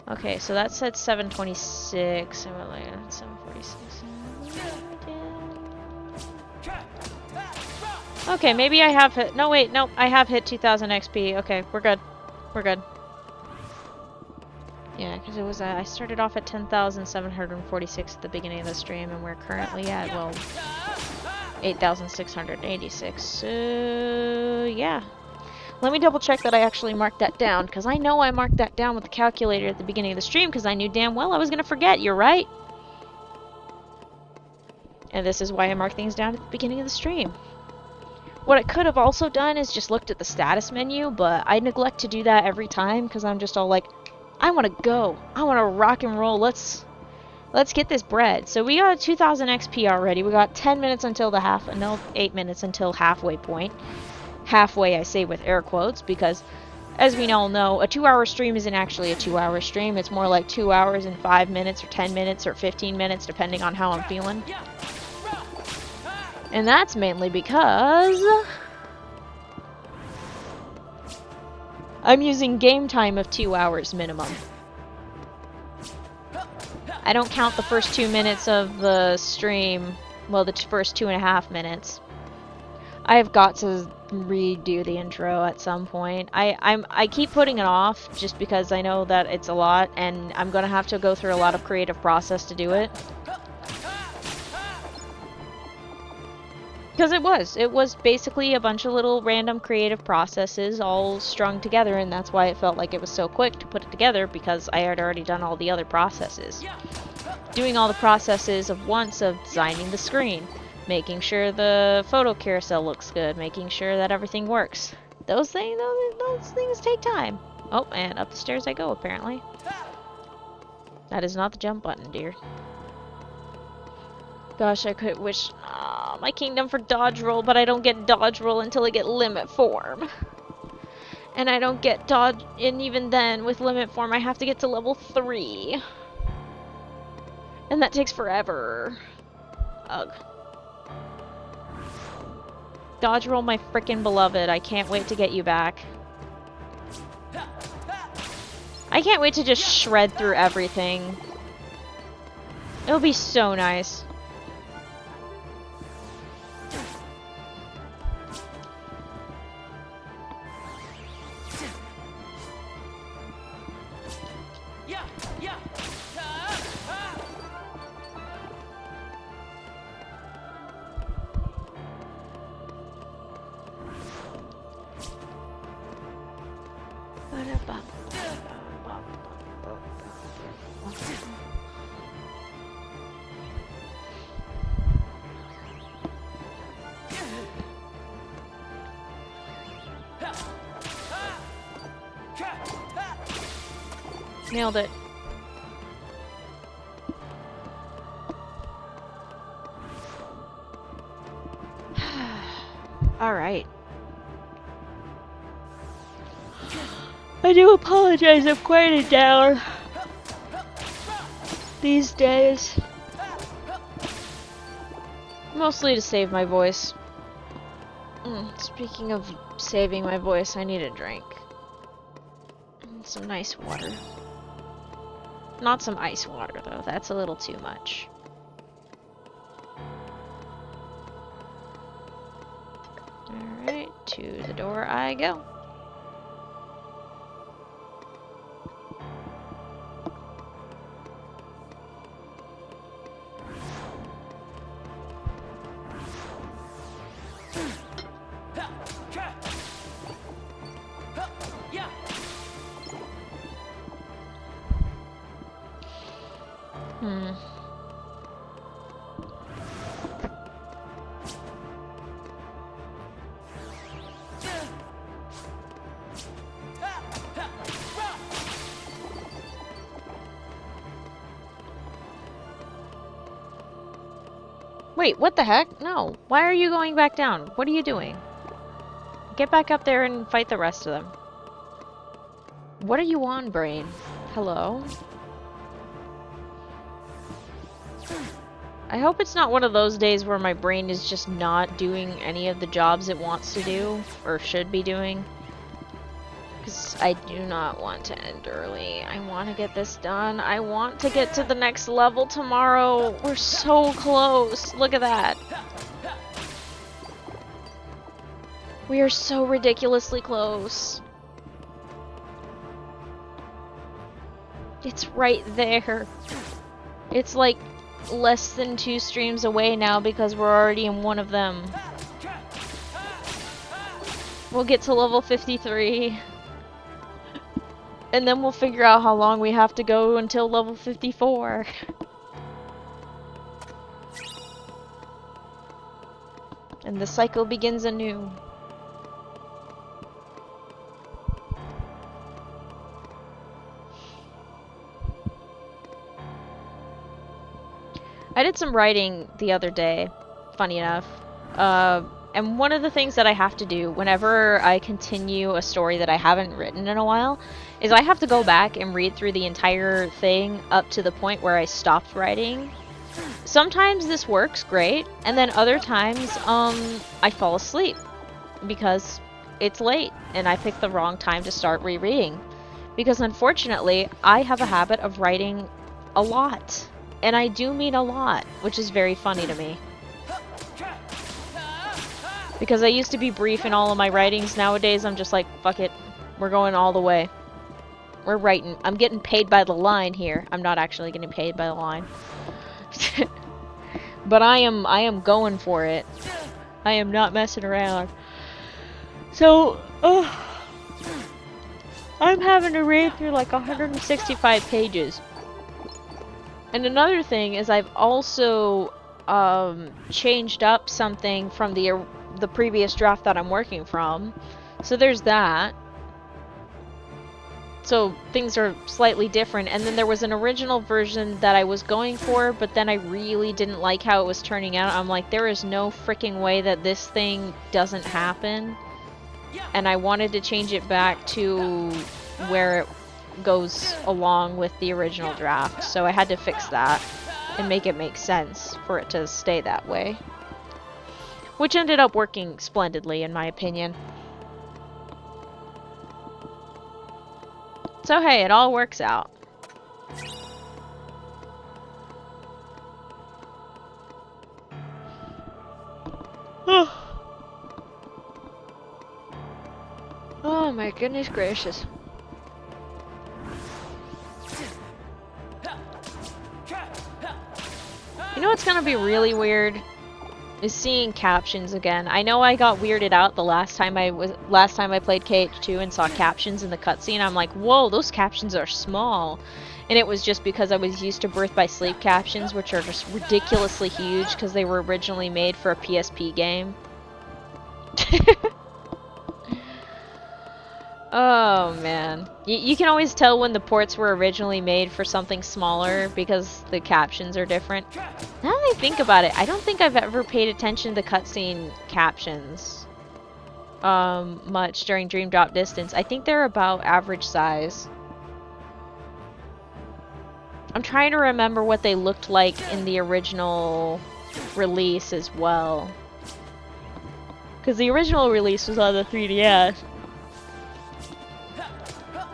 Okay, so that said 726. 746. Okay, maybe I have hit. No, wait, no, I have hit 2000 XP. Okay, we're good. We're good. Yeah, because it was I started off at 10,746 at the beginning of the stream, and we're currently at, well, 8,686. So, yeah. Let me double check that I actually marked that down, because I know I marked that down with the calculator at the beginning of the stream, because I knew damn well I was going to forget. You're right. And this is why I mark things down at the beginning of the stream. What I could have also done is just looked at the status menu, but I neglect to do that every time because I'm just all like, I want to go. I want to rock and roll. Let's get this bread. So we got 2,000 XP already. We got 10 minutes until the no, 8 minutes until halfway point. Halfway, I say with air quotes, because As we all know, a 2-hour stream isn't actually a 2-hour stream. It's more like 2 hours and 5 minutes or 10 minutes or 15 minutes, depending on how I'm feeling. And that's mainly because I'm using game time of 2 hours minimum. I don't count the first 2 minutes of the stream, well, the first 2.5 minutes. I've got to redo the intro at some point. I keep putting it off just because I know that it's a lot and I'm gonna have to go through a lot of creative process to do it. Because it was basically a bunch of little random creative processes all strung together, and that's why it felt like it was so quick to put it together, because I had already done all the other processes. Doing all the processes of once of designing the screen, making sure the photo carousel looks good, making sure that everything works. Those things take time. Oh, and up the stairs I go, apparently. That is not the jump button, dear. Gosh, I could wish my kingdom for dodge roll, but I don't get dodge roll until I get limit form. And I don't get dodge, and even then, with limit form, I have to get to level 3. And that takes forever. Ugh. Dodge roll, my frickin' beloved. I can't wait to get you back. I can't wait to just shred through everything. It'll be so nice. Nailed it. Alright. I do apologize, I'm quieted down these days. Mostly to save my voice. Speaking of saving my voice, I need a drink. And some nice water. Not some ice water, though. That's a little too much. Alright, to the door I go. Wait, what the heck? No. Why are you going back down? What are you doing? Get back up there and fight the rest of them. What are you on, brain? Hello? I hope it's not one of those days where my brain is just not doing any of the jobs it wants to do, or should be doing. Because I do not want to end early. I want to get this done. I want to get to the next level tomorrow. We're so close. Look at that. We are so ridiculously close. It's right there. It's like less than 2 streams away now because we're already in one of them. We'll get to level 53. And then we'll figure out how long we have to go until level 54. And the cycle begins anew. I did some writing the other day, funny enough. And one of the things that I have to do whenever I continue a story that I haven't written in a while is I have to go back and read through the entire thing up to the point where I stopped writing. Sometimes this works great, and then other times I fall asleep because it's late and I picked the wrong time to start rereading. Because unfortunately, I have a habit of writing a lot. And I do mean a lot, which is very funny to me. Because I used to be brief in all of my writings. Nowadays, I'm just like, fuck it. We're going all the way. We're writing. I'm getting paid by the line here. I'm not actually getting paid by the line. But I am going for it. I am not messing around. So, I'm having to read through like 165 pages. And another thing is I've also changed up something from the previous draft that I'm working from. So there's that. So things are slightly different. And then there was an original version that I was going for, but then I really didn't like how it was turning out. I'm like, there is no freaking way that this thing doesn't happen. And I wanted to change it back to where it goes along with the original draft. So I had to fix that and make it make sense for it to stay that way. Which ended up working splendidly, in my opinion. So hey, it all works out. Oh my goodness gracious. You know what's gonna be really weird? Is seeing captions again. I know I got weirded out the last time I played KH2 and saw captions in the cutscene. I'm like, whoa, those captions are small. And it was just because I was used to Birth by Sleep captions, which are just ridiculously huge because they were originally made for a PSP game. Oh man. You can always tell when the ports were originally made for something smaller because the captions are different. Now that I think about it, I don't think I've ever paid attention to cutscene captions much during Dream Drop Distance. I think they're about average size. I'm trying to remember what they looked like in the original release as well. Because the original release was on the 3DS.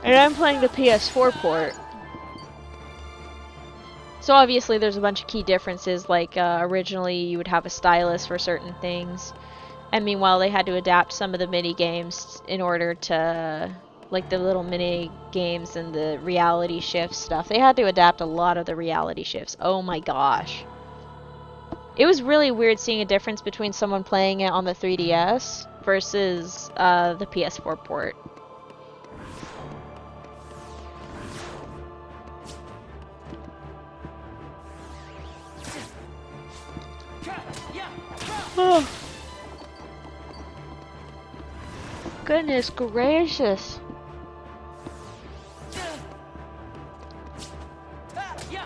And I'm playing the PS4 port. So obviously there's a bunch of key differences, like originally you would have a stylus for certain things. And meanwhile they had to adapt some of the mini games in order to, like the little mini games and the reality shift stuff. They had to adapt a lot of the reality shifts. Oh my gosh. It was really weird seeing a difference between someone playing it on the 3DS versus the PS4 port. Oh. Goodness gracious. Yeah.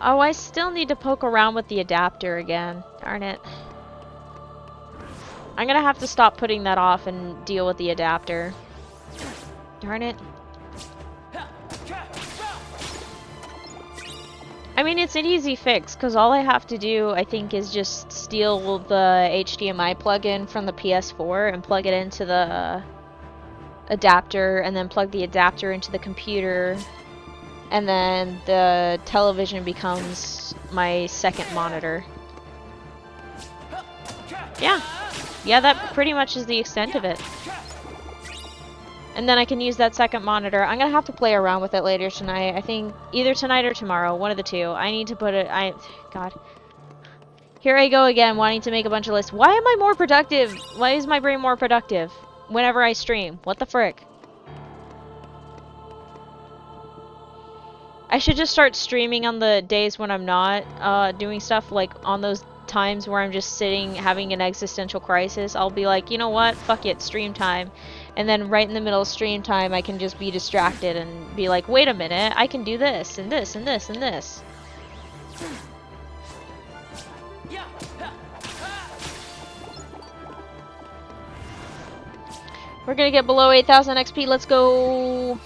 Oh, I still need to poke around with the adapter again. Darn it. I'm gonna have to stop putting that off and deal with the adapter. Darn it. I mean, it's an easy fix, because all I have to do, I think, is just steal the HDMI plug-in from the PS4 and plug it into the adapter, and then plug the adapter into the computer, and then the television becomes my second monitor. Yeah. Yeah, that pretty much is the extent of it. And then I can use that second monitor. I'm gonna have to play around with it later tonight. I think either tonight or tomorrow, one of the two. I need to put it, God. Here I go again, wanting to make a bunch of lists. Why am I more productive? Why is my brain more productive whenever I stream? What the frick? I should just start streaming on the days when I'm not doing stuff, like on those times where I'm just sitting having an existential crisis. I'll be like, you know what? Fuck it, stream time. And then right in the middle of stream time, I can just be distracted and be like, wait a minute, I can do this, and this, and this, and this. We're gonna get below 8,000 XP. Let's go.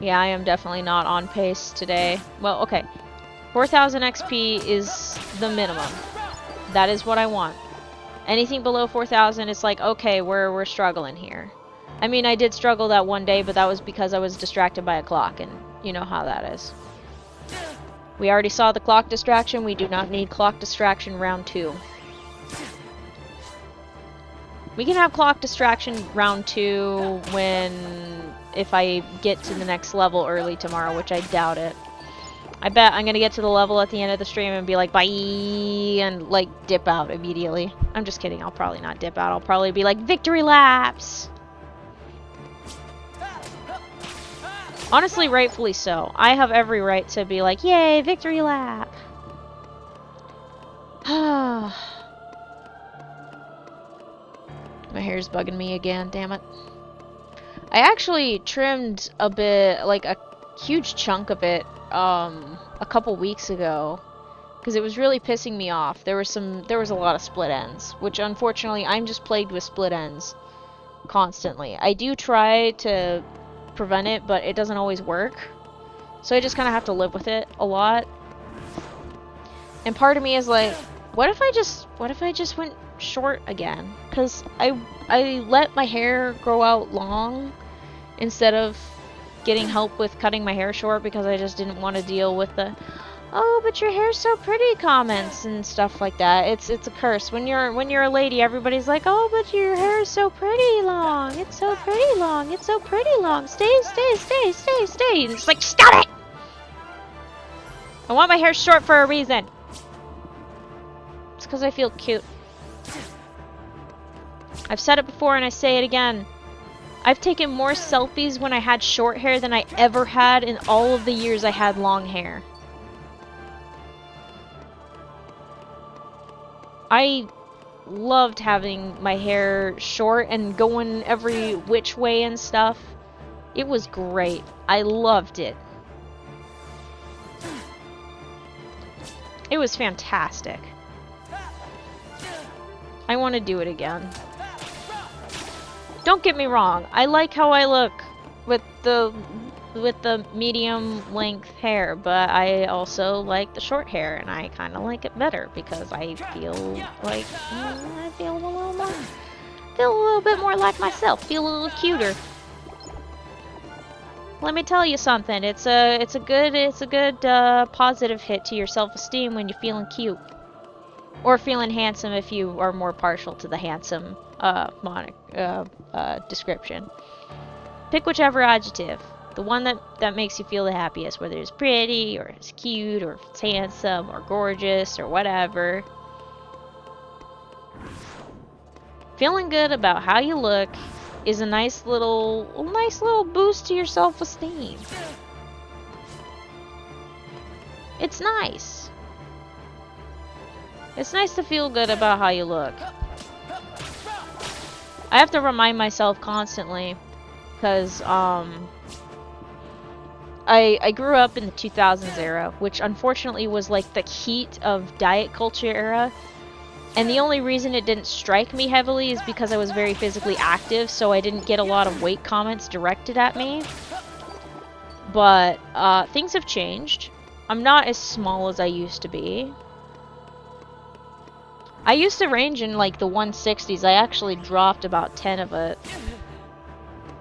Yeah, I am definitely not on pace today. Well, okay. 4,000 XP is the minimum. That is what I want. Anything below 4,000, it's like, okay, we're struggling here. I mean, I did struggle that one day, but that was because I was distracted by a clock, and you know how that is. We already saw the clock distraction. We do not need clock distraction round 2. We can have clock distraction round 2 if I get to the next level early tomorrow, which I doubt it. I bet I'm gonna get to the level at the end of the stream and be like, bye, and like dip out immediately. I'm just kidding. I'll probably not dip out. I'll probably be like, victory laps! Honestly, rightfully so. I have every right to be like, yay, victory lap! My hair's bugging me again, damn it. I actually trimmed a bit, like a huge chunk of it, a couple weeks ago, because it was really pissing me off. There was a lot of split ends, which unfortunately I'm just plagued with split ends constantly. I do try to prevent it, but it doesn't always work. So I just kind of have to live with it a lot. And part of me is like, what if I just went short again? Because I let my hair grow out long instead of getting help with cutting my hair short because I just didn't want to deal with the, oh, but your hair's so pretty comments and stuff like that. It's a curse. When you're a lady, everybody's like, oh, but your hair is so pretty long. It's so pretty long. It's so pretty long. Stay. And it's like, stop it! I want my hair short for a reason. It's because I feel cute. I've said it before and I say it again. I've taken more selfies when I had short hair than I ever had in all of the years I had long hair. I loved having my hair short and going every which way and stuff. It was great. I loved it. It was fantastic. I want to do it again. Don't get me wrong, I like how I look with the medium length hair, but I also like the short hair, and I kind of like it better because I feel like I feel a little bit more like myself, feel a little cuter. Let me tell you something. It's a good positive hit to your self-esteem when you're feeling cute. Or feeling handsome if you are more partial to the handsome description. Pick whichever adjective. The one that makes you feel the happiest, whether it's pretty, or it's cute, or it's handsome, or gorgeous, or whatever. Feeling good about how you look is a nice little boost to your self-esteem. It's nice. It's nice to feel good about how you look. I have to remind myself constantly, because I grew up in the 2000s era, which unfortunately was like the heat of diet culture era. And the only reason it didn't strike me heavily is because I was very physically active, so I didn't get a lot of weight comments directed at me. But things have changed. I'm not as small as I used to be. I used to range in like the 160s. I actually dropped about 10 of it.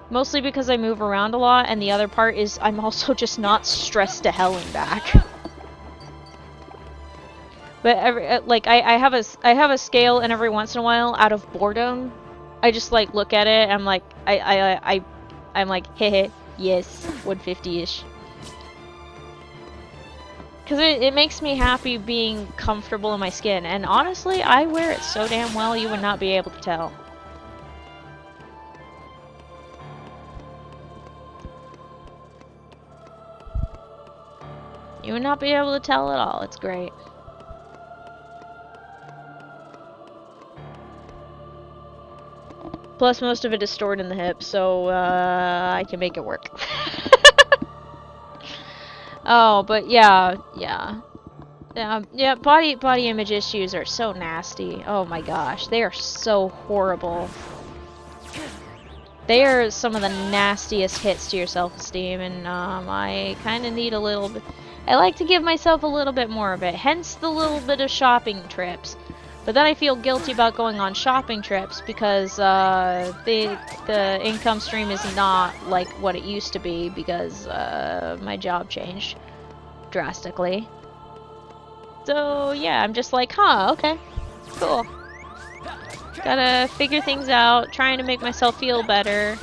Mostly because I move around a lot, and the other part is I'm also just not stressed to hell and back. But I have a scale, and every once in a while, out of boredom, I just like look at it. And I'm like I'm like, hehe, yes, 150-ish. Because it makes me happy being comfortable in my skin. And honestly, I wear it so damn well you would not be able to tell. You would not be able to tell at all. It's great. Plus, most of it is stored in the hip, so I can make it work. Oh, but yeah. Yeah, body image issues are so nasty. Oh my gosh, they are so horrible. They are some of the nastiest hits to your self-esteem, and I kind of need a little bit. I like to give myself a little bit more of it, hence the little bit of shopping trips. But then I feel guilty about going on shopping trips because the income stream is not like what it used to be because my job changed drastically. So yeah, I'm just like, huh, okay, cool. Gotta figure things out, trying to make myself feel better.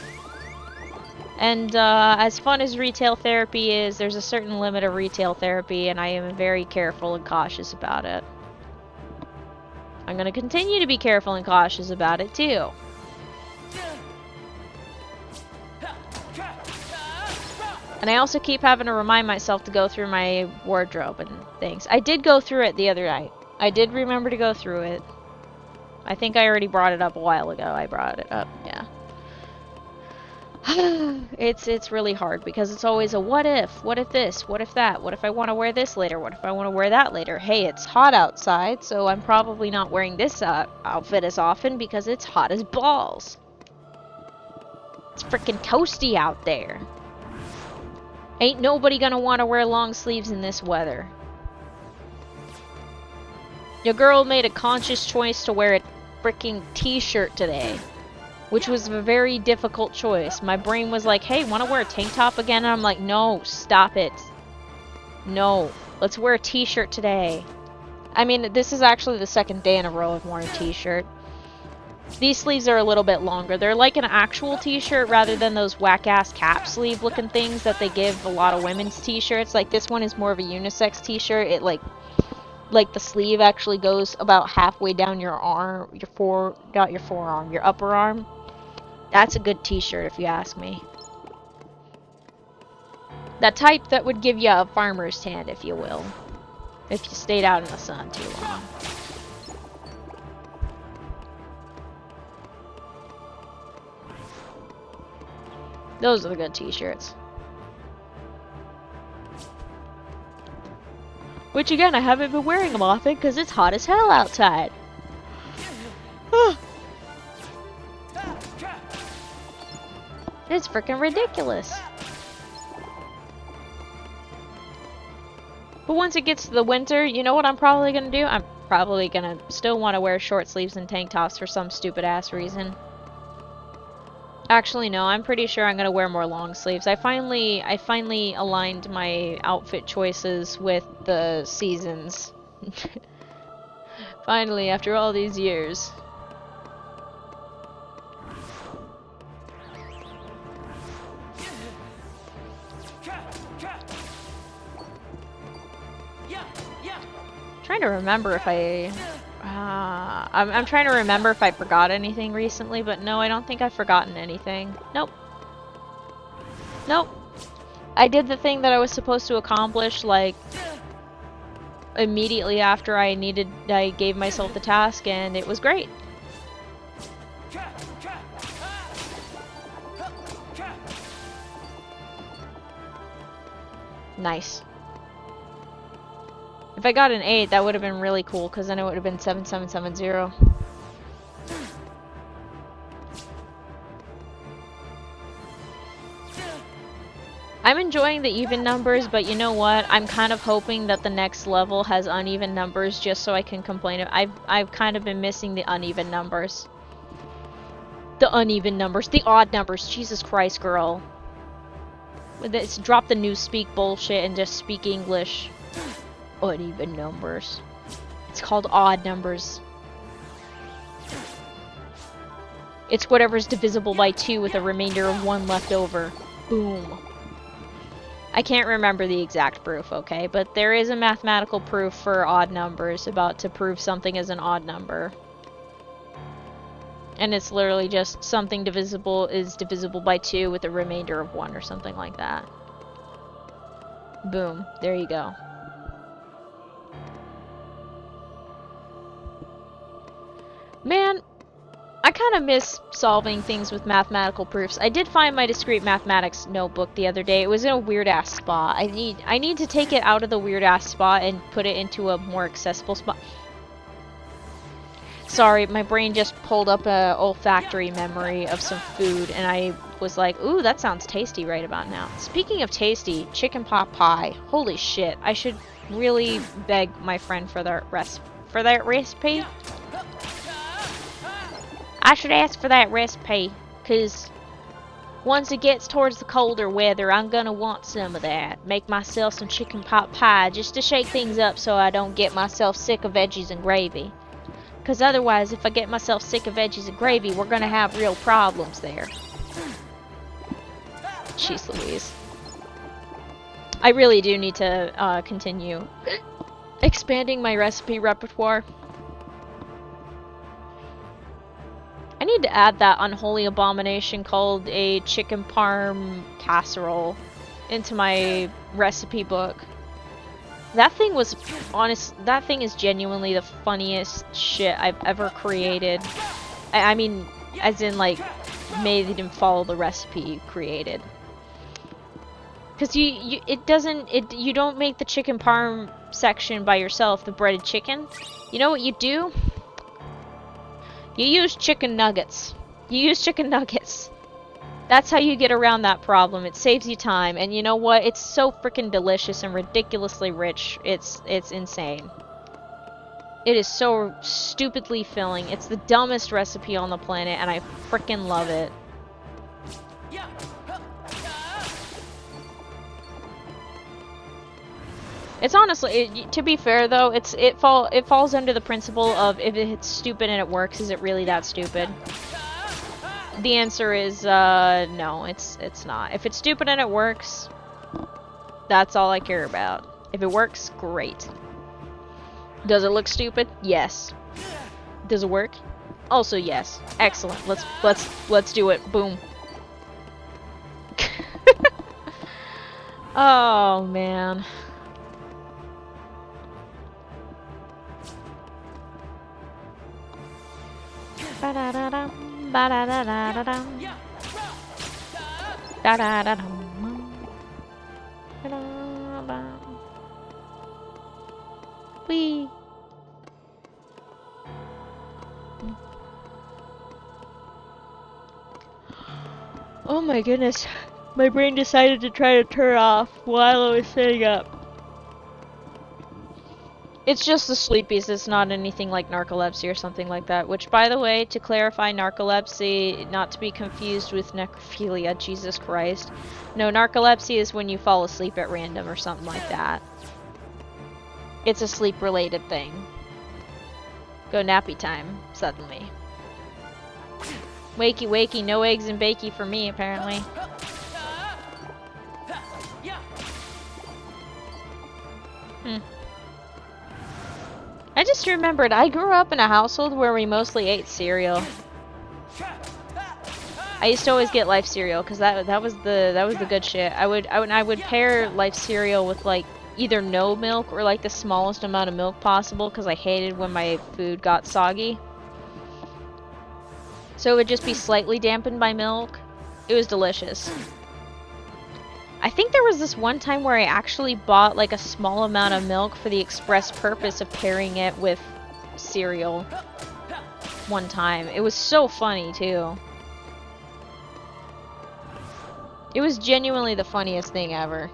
And as fun as retail therapy is, there's a certain limit of retail therapy, and I am very careful and cautious about it. I'm gonna continue to be careful and cautious about it too. And I also keep having to remind myself to go through my wardrobe and things. I did go through it the other night. I did remember to go through it. I think I already brought it up a while ago. I brought it up, yeah. It's really hard because it's always a what if this, what if that, what if I want to wear this later, what if I want to wear that later. Hey, it's hot outside, so I'm probably not wearing this outfit as often because it's hot as balls. It's freaking toasty out there. Ain't nobody gonna want to wear long sleeves in this weather. Your girl made a conscious choice to wear a freaking t-shirt today, which was a very difficult choice. My brain was like, hey, want to wear a tank top again? And I'm like, no, stop it. No, let's wear a t-shirt today. I mean, this is actually the second day in a row I've worn a t-shirt. These sleeves are a little bit longer. They're like an actual t-shirt rather than those whack-ass cap sleeve looking things that they give a lot of women's t-shirts. Like, this one is more of a unisex t-shirt. It, like the sleeve actually goes about halfway down your arm, not your forearm, your upper arm. That's a good t-shirt if you ask me. That type that would give you a farmer's tan, if you will. If you stayed out in the sun too long. Those are the good t-shirts. Which again, I haven't been wearing them often because it's hot as hell outside. It's freaking ridiculous. But once it gets to the winter, you know what I'm probably gonna do? I'm probably gonna still want to wear short sleeves and tank tops for some stupid ass reason. Actually, no, I'm pretty sure I'm gonna wear more long sleeves. I finally aligned my outfit choices with the seasons. Finally, after all these years. Trying to remember if I'm trying to remember if I forgot anything recently, but no, I don't think I've forgotten anything. Nope. Nope. I did the thing that I was supposed to accomplish, like, immediately after I gave myself the task, and it was great. Nice. If I got an 8, that would have been really cool, because then it would have been 7770. I'm enjoying the even numbers, but you know what? I'm kind of hoping that the next level has uneven numbers just so I can complain. I've kind of been missing the uneven numbers. The uneven numbers. The odd numbers. Jesus Christ, girl. Let's drop the newspeak bullshit and just speak English. Uneven numbers. It's called odd numbers. It's whatever's divisible by 2 with a remainder of 1 left over. Boom. I can't remember the exact proof, okay? But there is a mathematical proof for odd numbers about to prove something as an odd number. And it's literally just something divisible is divisible by 2 with a remainder of 1 or something like that. Boom. There you go. Man, I kind kind of miss solving things with mathematical proofs. I did find my discrete mathematics notebook the other day. It was in a weird-ass spot. I need to take it out of the weird-ass spot and put it into a more accessible spot. Sorry, my brain just pulled up a olfactory memory of some food, and I was like, ooh, that sounds tasty right about now. Speaking of tasty, chicken pot pie. Holy shit, I should really beg my friend for that recipe. I should ask for that recipe, because once it gets towards the colder weather, I'm gonna want some of that. Make myself some chicken pot pie just to shake things up so I don't get myself sick of veggies and gravy. Because otherwise, if I get myself sick of veggies and gravy, we're gonna have real problems there. Jeez Louise. I really do need to continue expanding my recipe repertoire. I need to add that unholy abomination called a chicken parm casserole into my recipe book. That thing was that thing is genuinely the funniest shit I've ever created. I mean, as in like, made and follow the recipe created. Cause you don't make the chicken parm section by yourself, the breaded chicken. You know what you do? You use chicken nuggets. You use chicken nuggets. That's how you get around that problem. It saves you time, and you know what? It's so freaking delicious and ridiculously rich. It's insane. It is so stupidly filling. It's the dumbest recipe on the planet, and I freaking love it. It's honestly, to be fair though, it falls under the principle of if it's stupid and it works, is it really that stupid? The answer is no, it's not. If it's stupid and it works, that's all I care about. If it works, great. Does it look stupid? Yes. Does it work? Also yes. Excellent. Let's do it. Boom. Oh man. Ba-da-da-dum, ba-da-da-da-da-dum. Da-da-da-dum. Da-da-ba. Whee! Oh my goodness. My brain decided to try to turn off while I was sitting up. It's just the sleepies, it's not anything like narcolepsy or something like that. Which, by the way, to clarify, narcolepsy, not to be confused with necrophilia, Jesus Christ. No, narcolepsy is when you fall asleep at random or something like that. It's a sleep-related thing. Go nappy time, suddenly. Wakey wakey, no eggs and bakey for me, apparently. I just remembered, I grew up in a household where we mostly ate cereal. I used to always get Life cereal because that was the good shit. I would pair Life cereal with like either no milk or like the smallest amount of milk possible because I hated when my food got soggy. So it would just be slightly dampened by milk. It was delicious. I think there was this one time where I actually bought like a small amount of milk for the express purpose of pairing it with cereal. One time. It was so funny too. It was genuinely the funniest thing ever.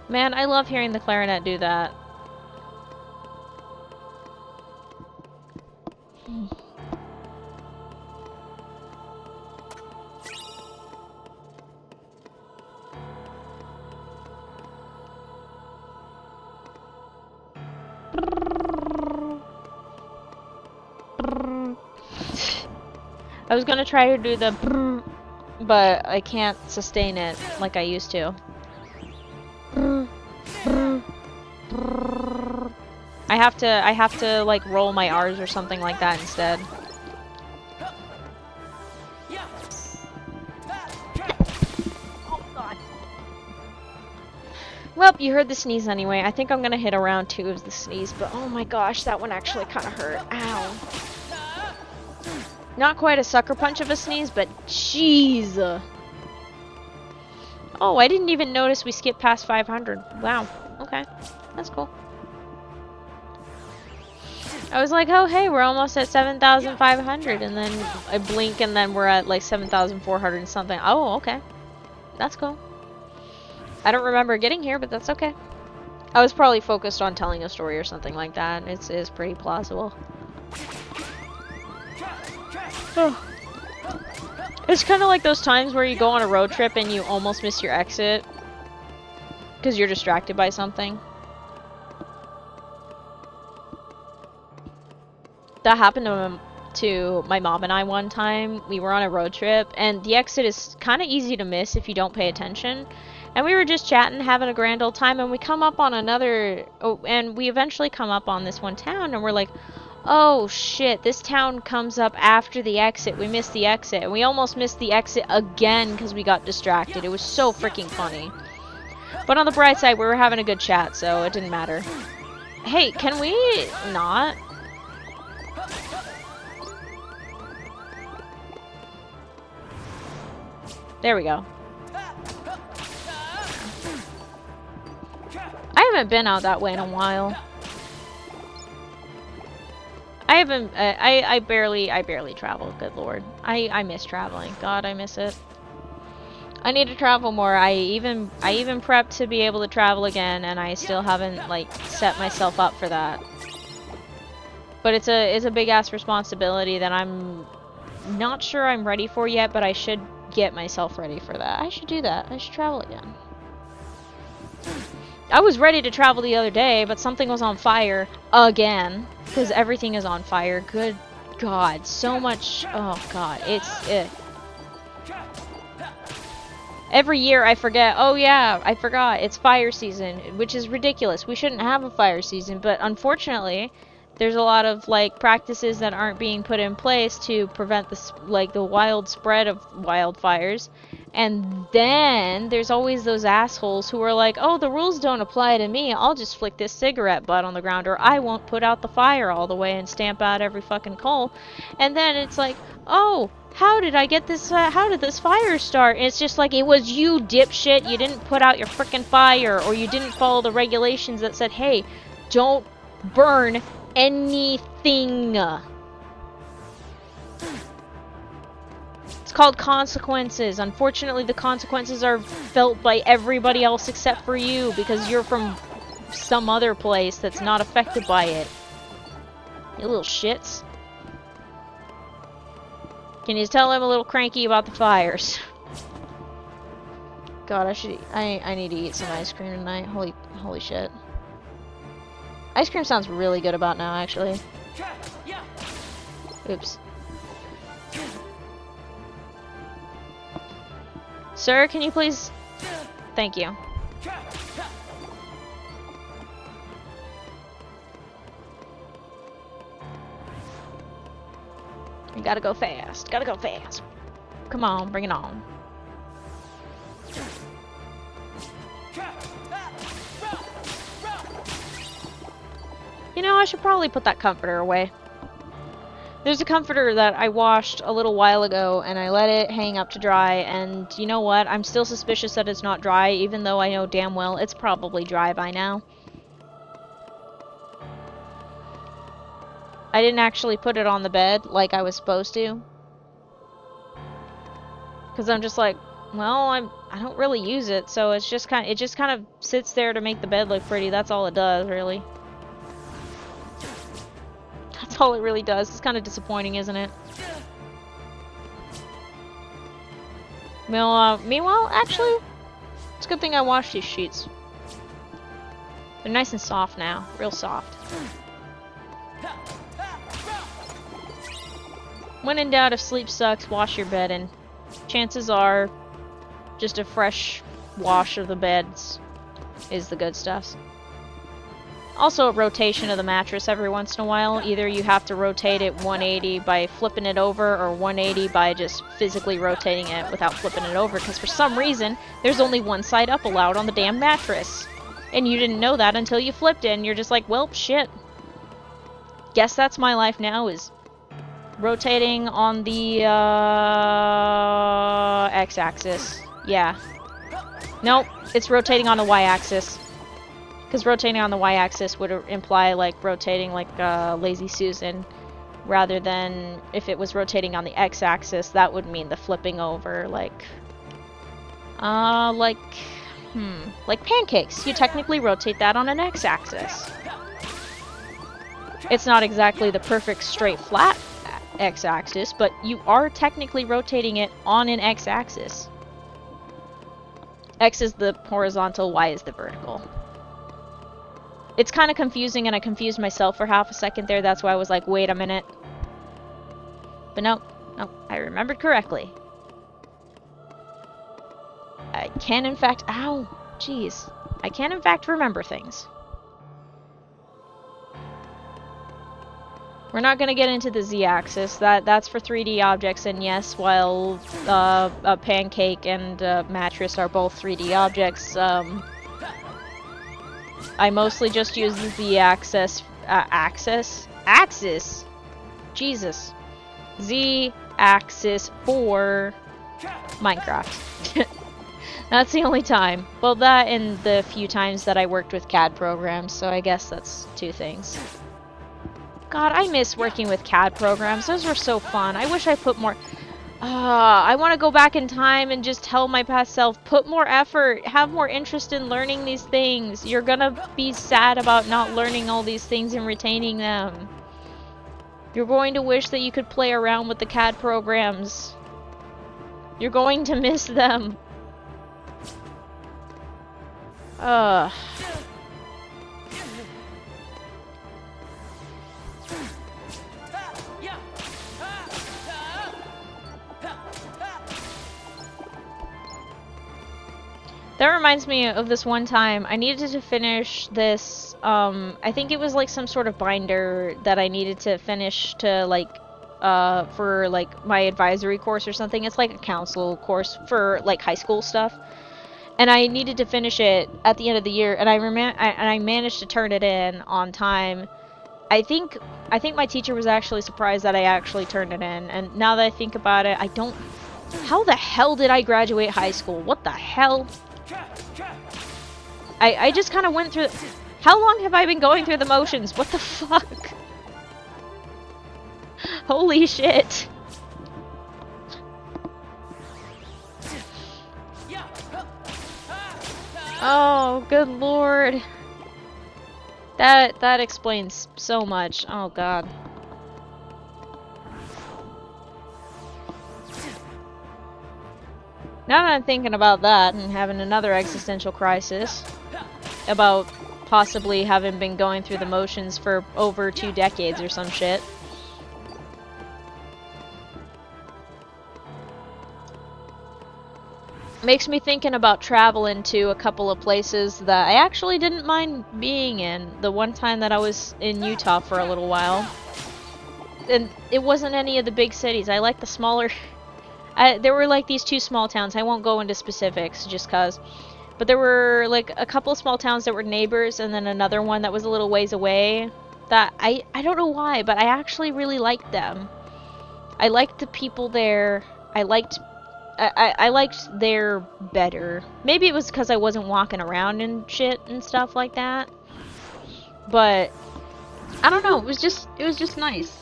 Man, I love hearing the clarinet do that. I was gonna try to do the brrr, but I can't sustain it like I used to. I have to like roll my R's or something like that instead. Well, you heard the sneeze anyway. I think I'm gonna hit a round 2 of the sneeze, but oh my gosh, that one actually kind of hurt. Ow. Not quite a sucker punch of a sneeze, but jeez. Oh, I didn't even notice we skipped past 500. Wow. Okay. That's cool. I was like, oh hey, we're almost at 7,500, and then I blink and then we're at like 7,400 and something. Oh, okay. That's cool. I don't remember getting here, but that's okay. I was probably focused on telling a story or something like that. It's pretty plausible. Oh. It's kind of like those times where you go on a road trip and you almost miss your exit because you're distracted by something. That happened to my mom and I one time. We were on a road trip, and the exit is kind of easy to miss if you don't pay attention. And we were just chatting, having a grand old time, and we come up on another... Oh, and we eventually come up on this one town, and we're like, oh shit, this town comes up after the exit. We missed the exit, and we almost missed the exit again because we got distracted. It was so freaking funny. But on the bright side, we were having a good chat, so it didn't matter. Hey, can we not? There we go. I haven't been out that way in a while. I haven't, I barely travel, good lord. I miss traveling. God, I miss it. I need to travel more. I even prepped to be able to travel again, and I still haven't, like, set myself up for that. But it's a big-ass responsibility that I'm not sure I'm ready for yet, but I should get myself ready for that. I should do that. I should travel again. I was ready to travel the other day, but something was on fire again, because everything is on fire. Good God, so much. Oh God, it's every year I forget. Oh yeah, I forgot. It's fire season, which is ridiculous. We shouldn't have a fire season, but unfortunately, there's a lot of like practices that aren't being put in place to prevent this, like the wild spread of wildfires. And then there's always those assholes who are like, oh, the rules don't apply to me. I'll just flick this cigarette butt on the ground, or I won't put out the fire all the way and stamp out every fucking coal. And then it's like, oh, how did I get this? How did this fire start? And it's just like, it was you, dipshit. You didn't put out your frickin' fire, or you didn't follow the regulations that said, hey, don't burn anything. It's called consequences. Unfortunately, the consequences are felt by everybody else except for you, because you're from some other place that's not affected by it. You little shits. Can you tell I'm a little cranky about the fires? God, I need to eat some ice cream tonight. Holy shit. Ice cream sounds really good about now, actually. Oops. Sir, can you please... Thank you. You gotta go fast. Gotta go fast. Come on, bring it on. You know, I should probably put that comforter away. There's a comforter that I washed a little while ago, and I let it hang up to dry, and you know what? I'm still suspicious that it's not dry, even though I know damn well it's probably dry by now. I didn't actually put it on the bed like I was supposed to. Because I'm just like, well, I don't really use it, so it just kind of sits there to make the bed look pretty. That's all it does, really. That's all it really does. It's kind of disappointing, isn't it? Meanwhile, actually, it's a good thing I washed these sheets. They're nice and soft now. Real soft. When in doubt, if sleep sucks, wash your bed, and chances are just a fresh wash of the beds is the good stuff. Also, a rotation of the mattress every once in a while. Either you have to rotate it 180 by flipping it over, or 180 by just physically rotating it without flipping it over, because for some reason, there's only one side up allowed on the damn mattress. And you didn't know that until you flipped it, and you're just like, well, shit. Guess that's my life now, is rotating on the, x-axis. Yeah. Nope, it's rotating on the y-axis. Because rotating on the y-axis would imply, like, rotating like Lazy Susan. Rather than, if it was rotating on the x-axis, that would mean the flipping over, like pancakes. You technically rotate that on an x-axis. It's not exactly the perfect straight flat x-axis, but you are technically rotating it on an x-axis. X is the horizontal, Y is the vertical. It's kind of confusing, and I confused myself for half a second there. That's why I was like, wait a minute. But no, I remembered correctly. I can in fact, ow, jeez. I can in fact remember things. We're not going to get into the z-axis. That's for 3D objects, and yes, while a pancake and a mattress are both 3D objects, I mostly just use the z-axis, axis? Jesus. Z-axis for Minecraft. That's the only time. Well, that and the few times that I worked with CAD programs, so I guess that's two things. God, I miss working with CAD programs. Those were so fun. I wish I put more... I want to go back in time and just tell my past self, put more effort, have more interest in learning these things. You're gonna be sad about not learning all these things and retaining them. You're going to wish that you could play around with the CAD programs. You're going to miss them. That reminds me of this one time. I needed to finish this, I think it was like some sort of binder that I needed to finish to like, for like my advisory course or something. It's like a council course for like high school stuff. And I needed to finish it at the end of the year, and I managed to turn it in on time. I think my teacher was actually surprised that I actually turned it in, and now that I think about it, I don't... How the hell did I graduate high school? What the hell? I just kind of went through... How long have I been going through the motions? What the fuck? Holy shit. Oh, good lord. That explains so much. Oh god. Now that I'm thinking about that and having another existential crisis about possibly having been going through the motions for over 2 decades or some shit. Makes me thinking about traveling to a couple of places that I actually didn't mind being in. The one time that I was in Utah for a little while. And it wasn't any of the big cities. I like the smaller... there were like these 2 small towns. I won't go into specifics just cause. But there were like a couple of small towns that were neighbors, and then another one that was a little ways away. That I don't know why, but I actually really liked them. I liked the people there. I liked their better. Maybe it was because I wasn't walking around and shit and stuff like that. But I don't know. It was just nice.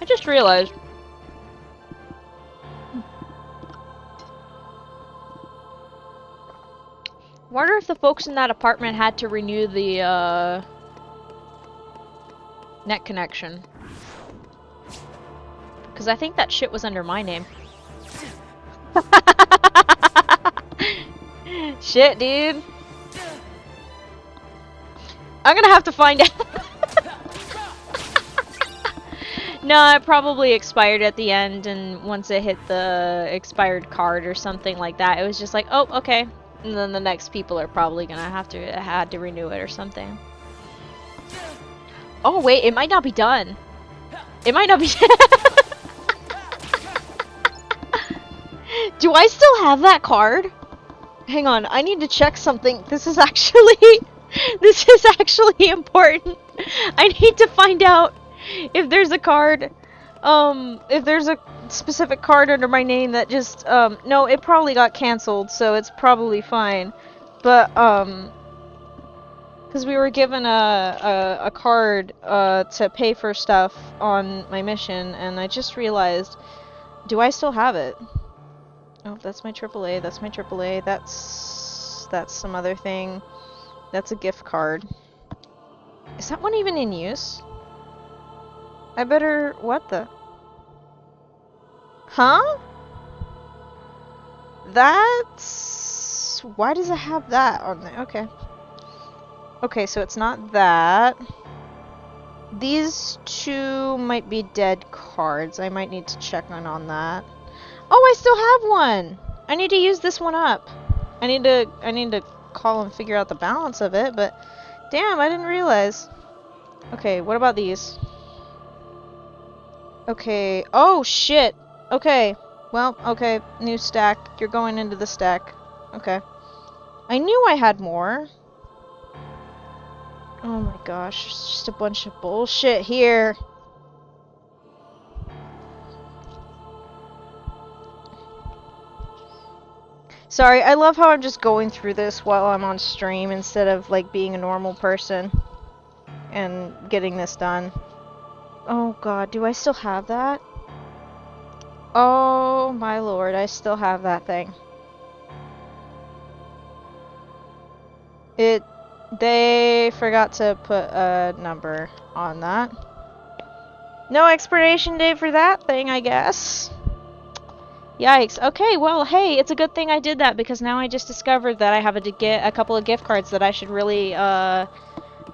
I just realized. Wonder if the folks in that apartment had to renew the net connection. Because I think that shit was under my name. Shit, dude. I'm gonna have to find out. No, it probably expired at the end, and once it hit the expired card or something like that, it was just like, oh, okay. And then the next people are probably gonna had to renew it or something. Oh wait, it might not be done. It might not be. Do I still have that card? Hang on, I need to check something. This is actually important. I need to find out if there's a card, if there's a specific card under my name that just, no, it probably got canceled, so it's probably fine. But, because we were given a card, to pay for stuff on my mission, and I just realized, do I still have it? Oh, that's my AAA, that's my AAA, that's some other thing. That's a gift card. Is that one even in use? I better... what the... huh? That's... why does it have that on there? Okay. Okay, so it's not that. These two might be dead cards. I might need to check on that. Oh, I still have one! I need to use this one up. I need to call and figure out the balance of it, but... damn, I didn't realize. Okay, what about these? Okay. Oh, shit! Okay. Well, okay. New stack. You're going into the stack. Okay. I knew I had more. Oh my gosh. It's just a bunch of bullshit here. Sorry, I love how I'm just going through this while I'm on stream instead of, like, being a normal person and getting this done. Oh god, do I still have that? Oh my lord, I still have that thing. They forgot to put a number on that. No expiration date for that thing, I guess. Yikes. Okay, well, hey, it's a good thing I did that because now I just discovered that I have a couple of gift cards that I should really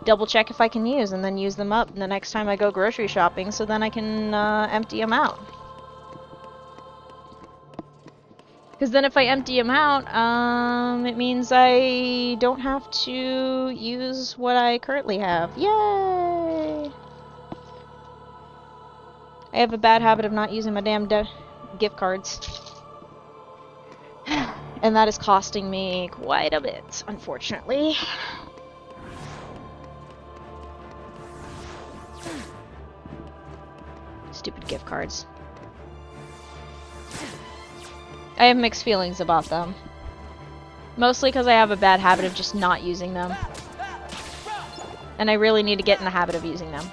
double check if I can use and then use them up the next time I go grocery shopping so then I can empty them out. Because then if I empty them out, it means I don't have to use what I currently have. Yay! I have a bad habit of not using my damn gift cards. And that is costing me quite a bit, unfortunately. Stupid gift cards. I have mixed feelings about them. Mostly because I have a bad habit of just not using them. And I really need to get in the habit of using them.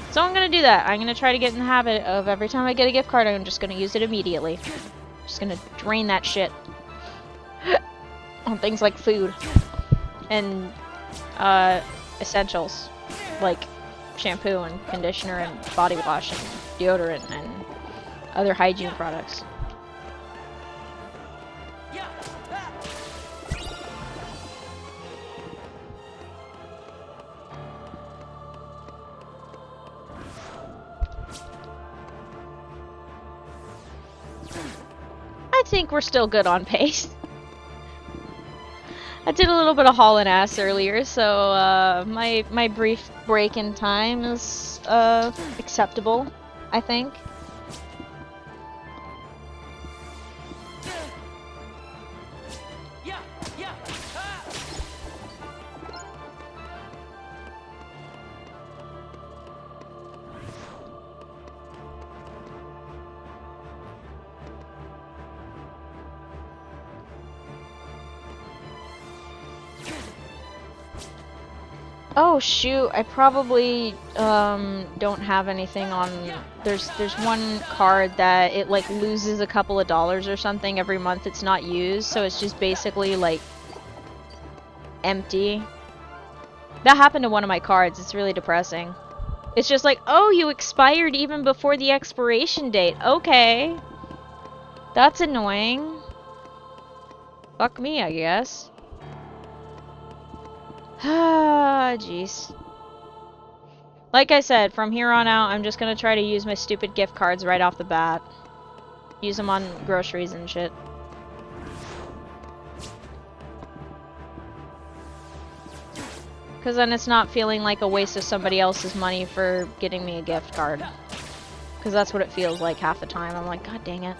So I'm gonna do that. I'm gonna try to get in the habit of every time I get a gift card, I'm just gonna use it immediately. Just gonna drain that shit. On things like food. And, essentials. Like shampoo and conditioner and body wash and deodorant and other hygiene products. I think we're still good on pace. I did a little bit of hauling ass earlier, so my brief break in time is acceptable, I think. Oh shoot, I probably don't have anything on. There's one card that it like loses a couple of dollars or something every month it's not used, so it's just basically like empty. That happened to one of my cards. It's really depressing. It's just like, oh, you expired even before the expiration date. Okay. That's annoying. Fuck me, I guess. Ah, jeez. Like I said, from here on out, I'm just gonna try to use my stupid gift cards right off the bat. Use them on groceries and shit. Because then it's not feeling like a waste of somebody else's money for getting me a gift card. Because that's what it feels like half the time. I'm like, God dang it.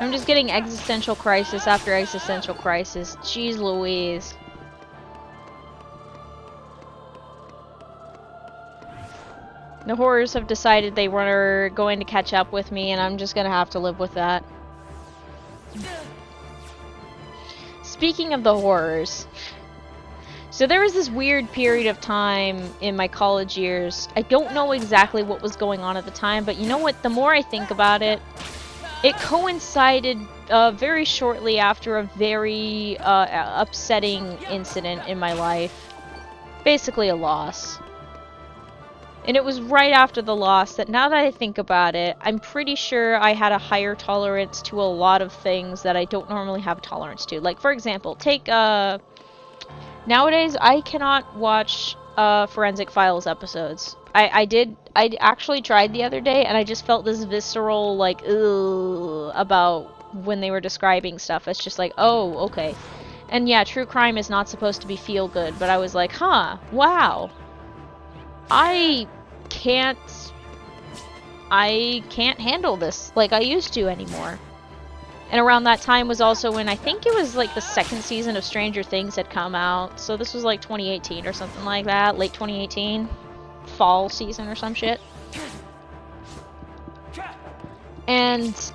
I'm just getting existential crisis after existential crisis. Jeez Louise. The horrors have decided they were going to catch up with me, and I'm just gonna have to live with that. Speaking of the horrors, so there was this weird period of time in my college years. I don't know exactly what was going on at the time, but you know what? The more I think about it, it coincided very shortly after a very upsetting incident in my life. Basically a loss. And it was right after the loss that, now that I think about it, I'm pretty sure I had a higher tolerance to a lot of things that I don't normally have a tolerance to. Like, for example, take, nowadays I cannot watch Forensic Files episodes. I actually tried the other day, and I just felt this visceral, like, ugh, about when they were describing stuff. It's just like, oh, okay. And yeah, true crime is not supposed to be feel good, but I was like, huh, wow. I can't handle this like I used to anymore. And around that time was also when I think it was like the second season of Stranger Things had come out. So this was like 2018 or something like that, late 2018. Fall season or some shit. And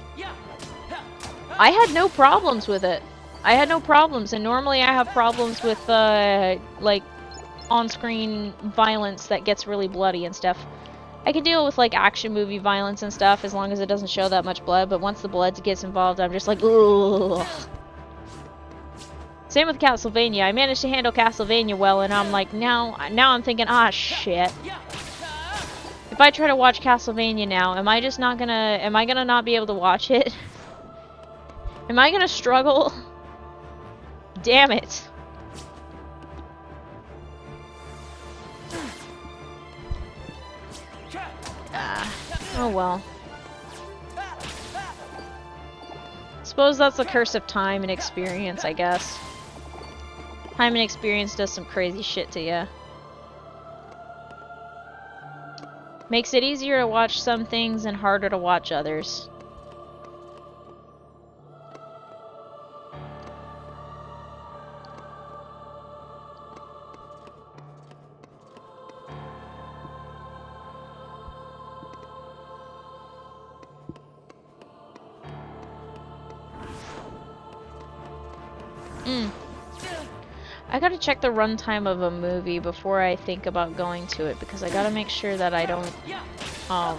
I had no problems with it. I had no problems, and normally I have problems with like on-screen violence that gets really bloody and stuff. I can deal with like action movie violence and stuff as long as it doesn't show that much blood, but once the blood gets involved, I'm just like, ugh. Same with Castlevania. I managed to handle Castlevania well, and I'm like, now I'm thinking, ah, shit. If I try to watch Castlevania now, am I gonna not be able to watch it? Am I gonna struggle? Damn it. Oh well. Suppose that's the curse of time and experience, I guess. Time and experience does some crazy shit to you. Makes it easier to watch some things and harder to watch others. I gotta check the runtime of a movie before I think about going to it, because I gotta make sure that I don't, if I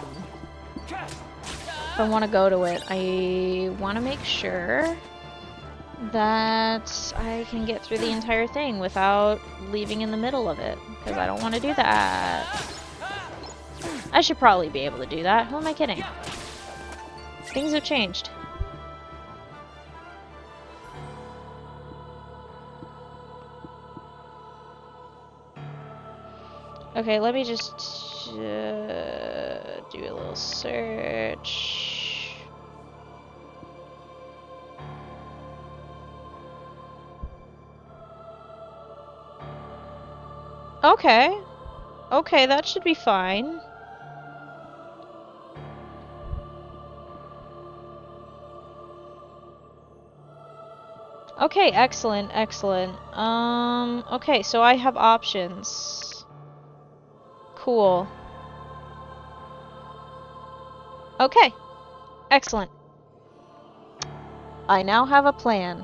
want to go to it, I want to make sure that I can get through the entire thing without leaving in the middle of it, because I don't want to do that. I should probably be able to do that. Who am I kidding? Things have changed. Okay, let me just do a little search. Okay. Okay, that should be fine. Okay, excellent, excellent. Okay, so I have options. Cool. Okay. Excellent. I now have a plan.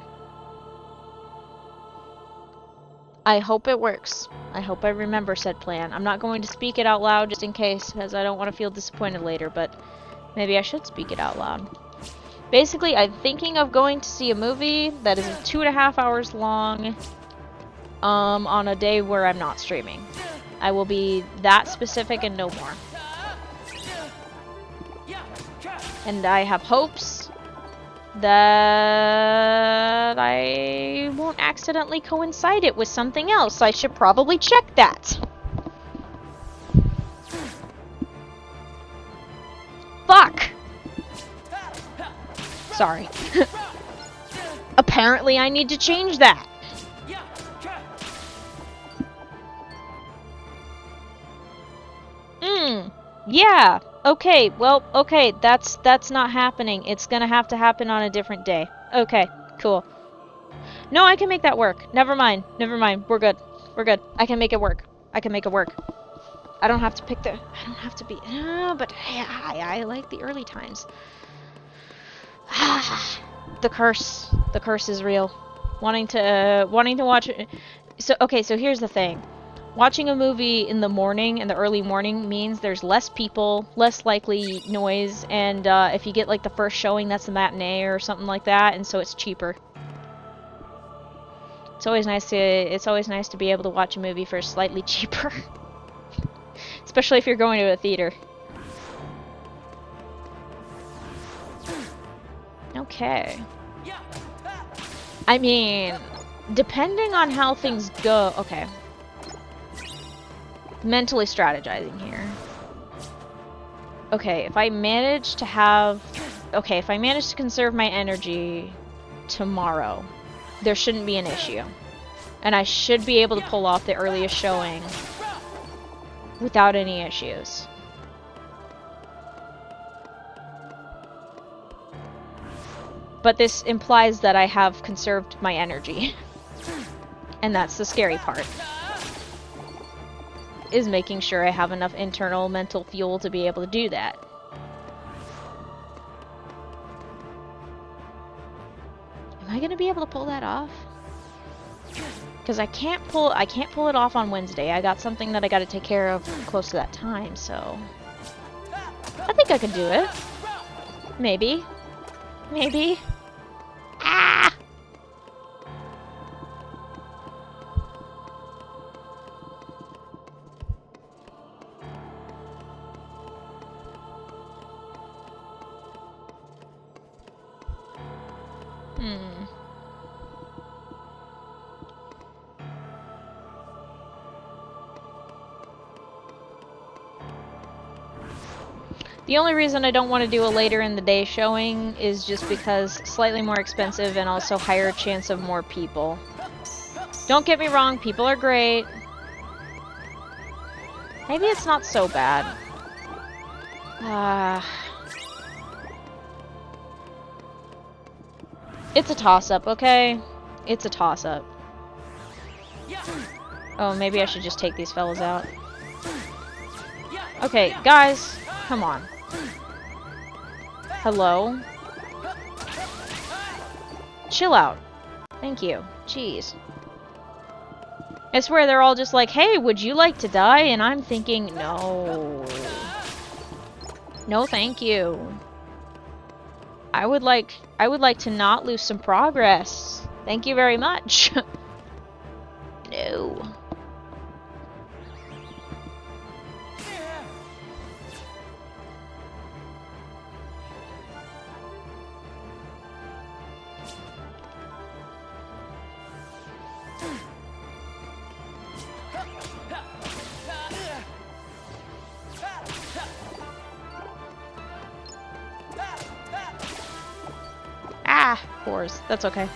I hope it works. I hope I remember said plan. I'm not going to speak it out loud just in case, because I don't want to feel disappointed later, but maybe I should speak it out loud. Basically, I'm thinking of going to see a movie that is 2.5 hours long on a day where I'm not streaming. I will be that specific and no more. And I have hopes that I won't accidentally coincide it with something else. I should probably check that. Fuck! Sorry. Apparently I need to change that. Yeah. Okay, well, okay, that's not happening. It's gonna have to happen on a different day. Okay, cool. No, I can make that work. Never mind. Never mind. We're good. We're good. I can make it work. I can make it work. I don't have to pick the... I don't have to be... but I like the early times. The curse. The curse is real. Wanting to watch... So, okay, so here's the thing. Watching a movie in the morning, in the early morning, means there's less people, less likely noise, and if you get like the first showing, that's the matinee or something like that, and so it's cheaper. It's always nice to be able to watch a movie for slightly cheaper. Especially if you're going to a theater. Okay. I mean, depending on how things go... Okay. Mentally strategizing here. Okay, if I manage to have... Okay, if I manage to conserve my energy tomorrow, there shouldn't be an issue. And I should be able to pull off the earliest showing without any issues. But this implies that I have conserved my energy. And that's the scary part. Is making sure I have enough internal mental fuel to be able to do that. Am I gonna be able to pull that off? Because I can't pull it off on Wednesday. I got something that I gotta take care of close to that time, so I think I can do it. Maybe. Maybe. Ah! The only reason I don't want to do a later in the day showing is just because slightly more expensive and also higher chance of more people. Don't get me wrong, people are great. Maybe it's not so bad. It's a toss-up, okay? It's a toss-up. Oh, maybe I should just take these fellas out. Okay, guys, come on. Hello? Chill out. Thank you. Jeez. I swear they're all just like, hey, would you like to die? And I'm thinking, no. No, thank you. I would like to not lose some progress. Thank you very much. No. Ah, whores. That's okay.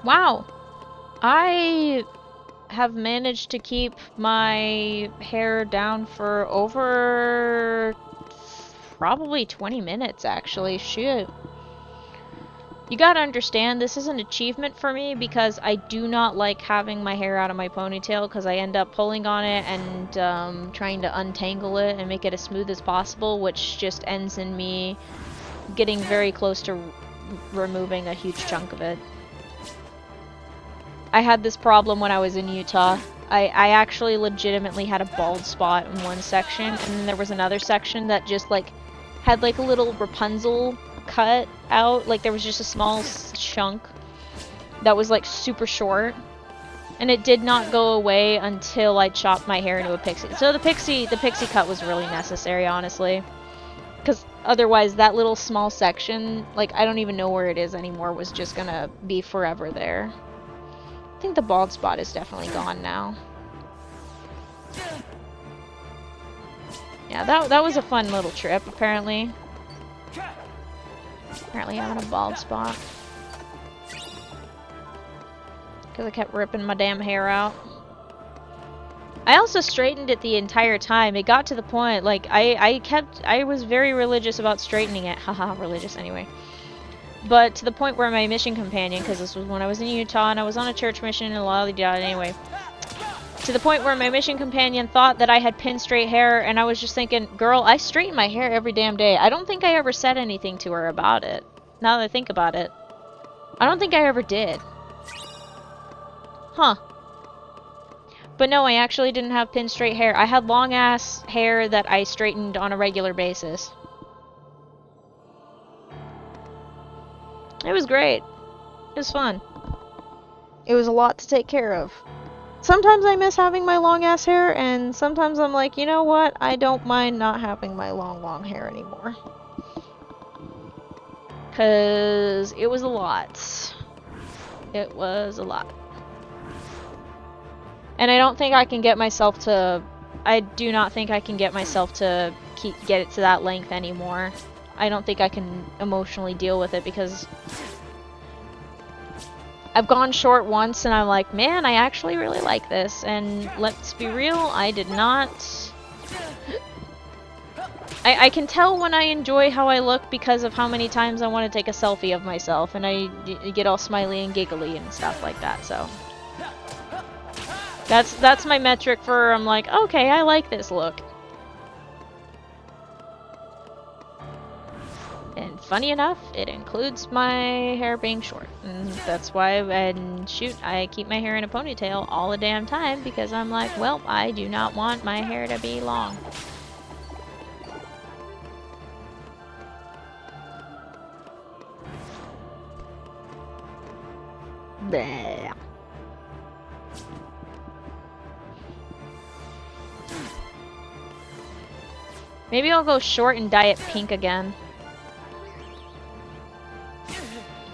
Wow. I have managed to keep my hair down for over probably 20 minutes, actually. Shoot. You gotta understand, this is an achievement for me because I do not like having my hair out of my ponytail because I end up pulling on it and trying to untangle it and make it as smooth as possible, which just ends in me getting very close to removing a huge chunk of it. I had this problem when I was in Utah. I actually legitimately had a bald spot in one section, and then there was another section that just like had like a little Rapunzel cut out. Like there was just a small chunk that was like super short, and it did not go away until I chopped my hair into a pixie. So the pixie cut was really necessary, honestly, because otherwise that little small section, like I don't even know where it is anymore, was just gonna be forever there. I think the bald spot is definitely gone now. Yeah, that was a fun little trip, apparently. Apparently having a bald spot. Because I kept ripping my damn hair out. I also straightened it the entire time. It got to the point, like, I was very religious about straightening it. Haha, religious anyway. But to the point where my mission companion, because this was when I was in Utah and I was on a church mission and anyway. To the point where my mission companion thought that I had pin straight hair, and I was just thinking, girl, I straighten my hair every damn day. I don't think I ever said anything to her about it. Now that I think about it. I don't think I ever did. Huh. But no, I actually didn't have pin straight hair. I had long ass hair that I straightened on a regular basis. It was great. It was fun. It was a lot to take care of. Sometimes I miss having my long ass hair, and sometimes I'm like, you know what? I don't mind not having my long hair anymore. 'Cause it was a lot. It was a lot. And I don't think I can get myself to... I do not think I can get myself to get it to that length anymore. I don't think I can emotionally deal with it, because I've gone short once and I'm like, man, I actually really like this. And let's be real, I did not... I can tell when I enjoy how I look because of how many times I want to take a selfie of myself, and I get all smiley and giggly and stuff like that, so... That's my metric for, I'm like, okay, I like this look. And funny enough, it includes my hair being short. And that's why, and shoot, I keep my hair in a ponytail all the damn time, because I'm like, well, I do not want my hair to be long. Bleh. Maybe I'll go short and dye it pink again.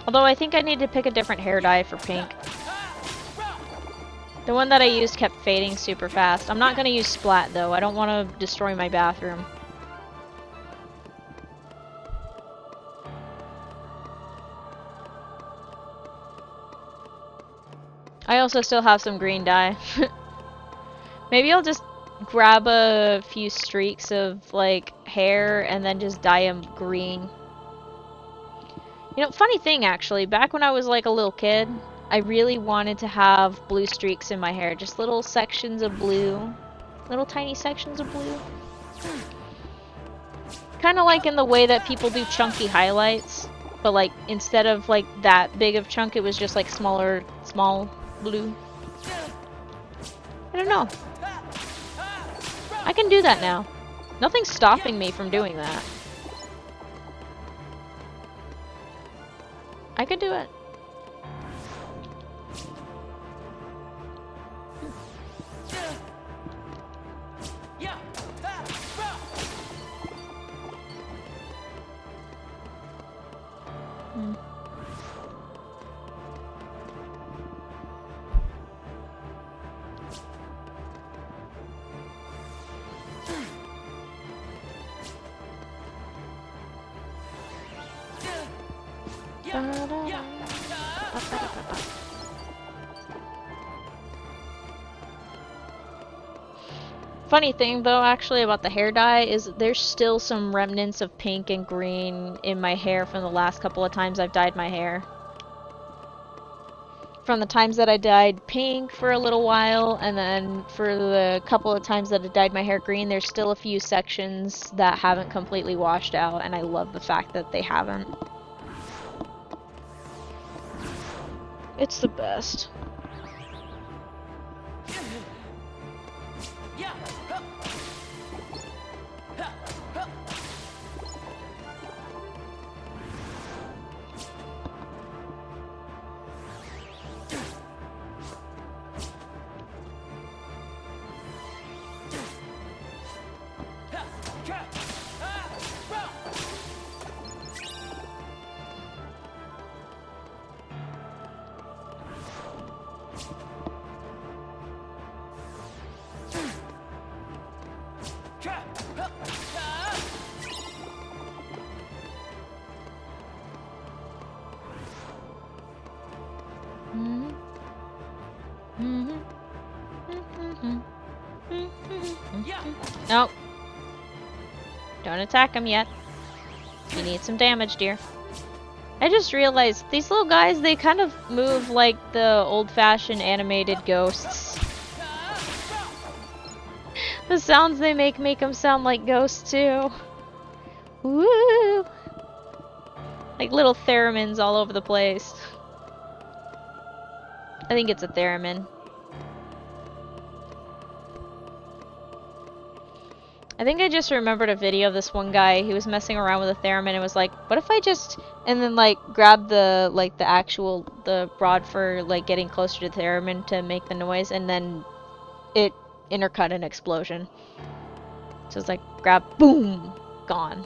Although I think I need to pick a different hair dye for pink. The one that I used kept fading super fast. I'm not going to use Splat though. I don't want to destroy my bathroom. I also still have some green dye. Maybe I'll just grab a few streaks of like hair and then just dye them green. You know, funny thing actually, back when I was like a little kid, I really wanted to have blue streaks in my hair. Just little sections of blue. Little tiny sections of blue. Kind of like in the way that people do chunky highlights. But like, instead of like that big of chunk, it was just like small blue. I don't know. I can do that now. Nothing's stopping me from doing that. I could do it. Funny thing though actually about the hair dye is there's still some remnants of pink and green in my hair from the last couple of times I've dyed my hair. From the times that I dyed pink for a little while, and then for the couple of times that I dyed my hair green, there's still a few sections that haven't completely washed out, and I love the fact that they haven't. It's the best. Nope. Don't attack him yet. You need some damage, dear. I just realized these little guys, they kind of move like the old-fashioned animated ghosts. The sounds they make them sound like ghosts too. Woo! Like little theremins all over the place. I think it's a theremin. I think I just remembered a video of this one guy. He was messing around with a theremin and was like, what if I just... And then like grab the the rod for like getting closer to the theremin to make the noise, and then it intercut an explosion. So it's like grab, boom, gone.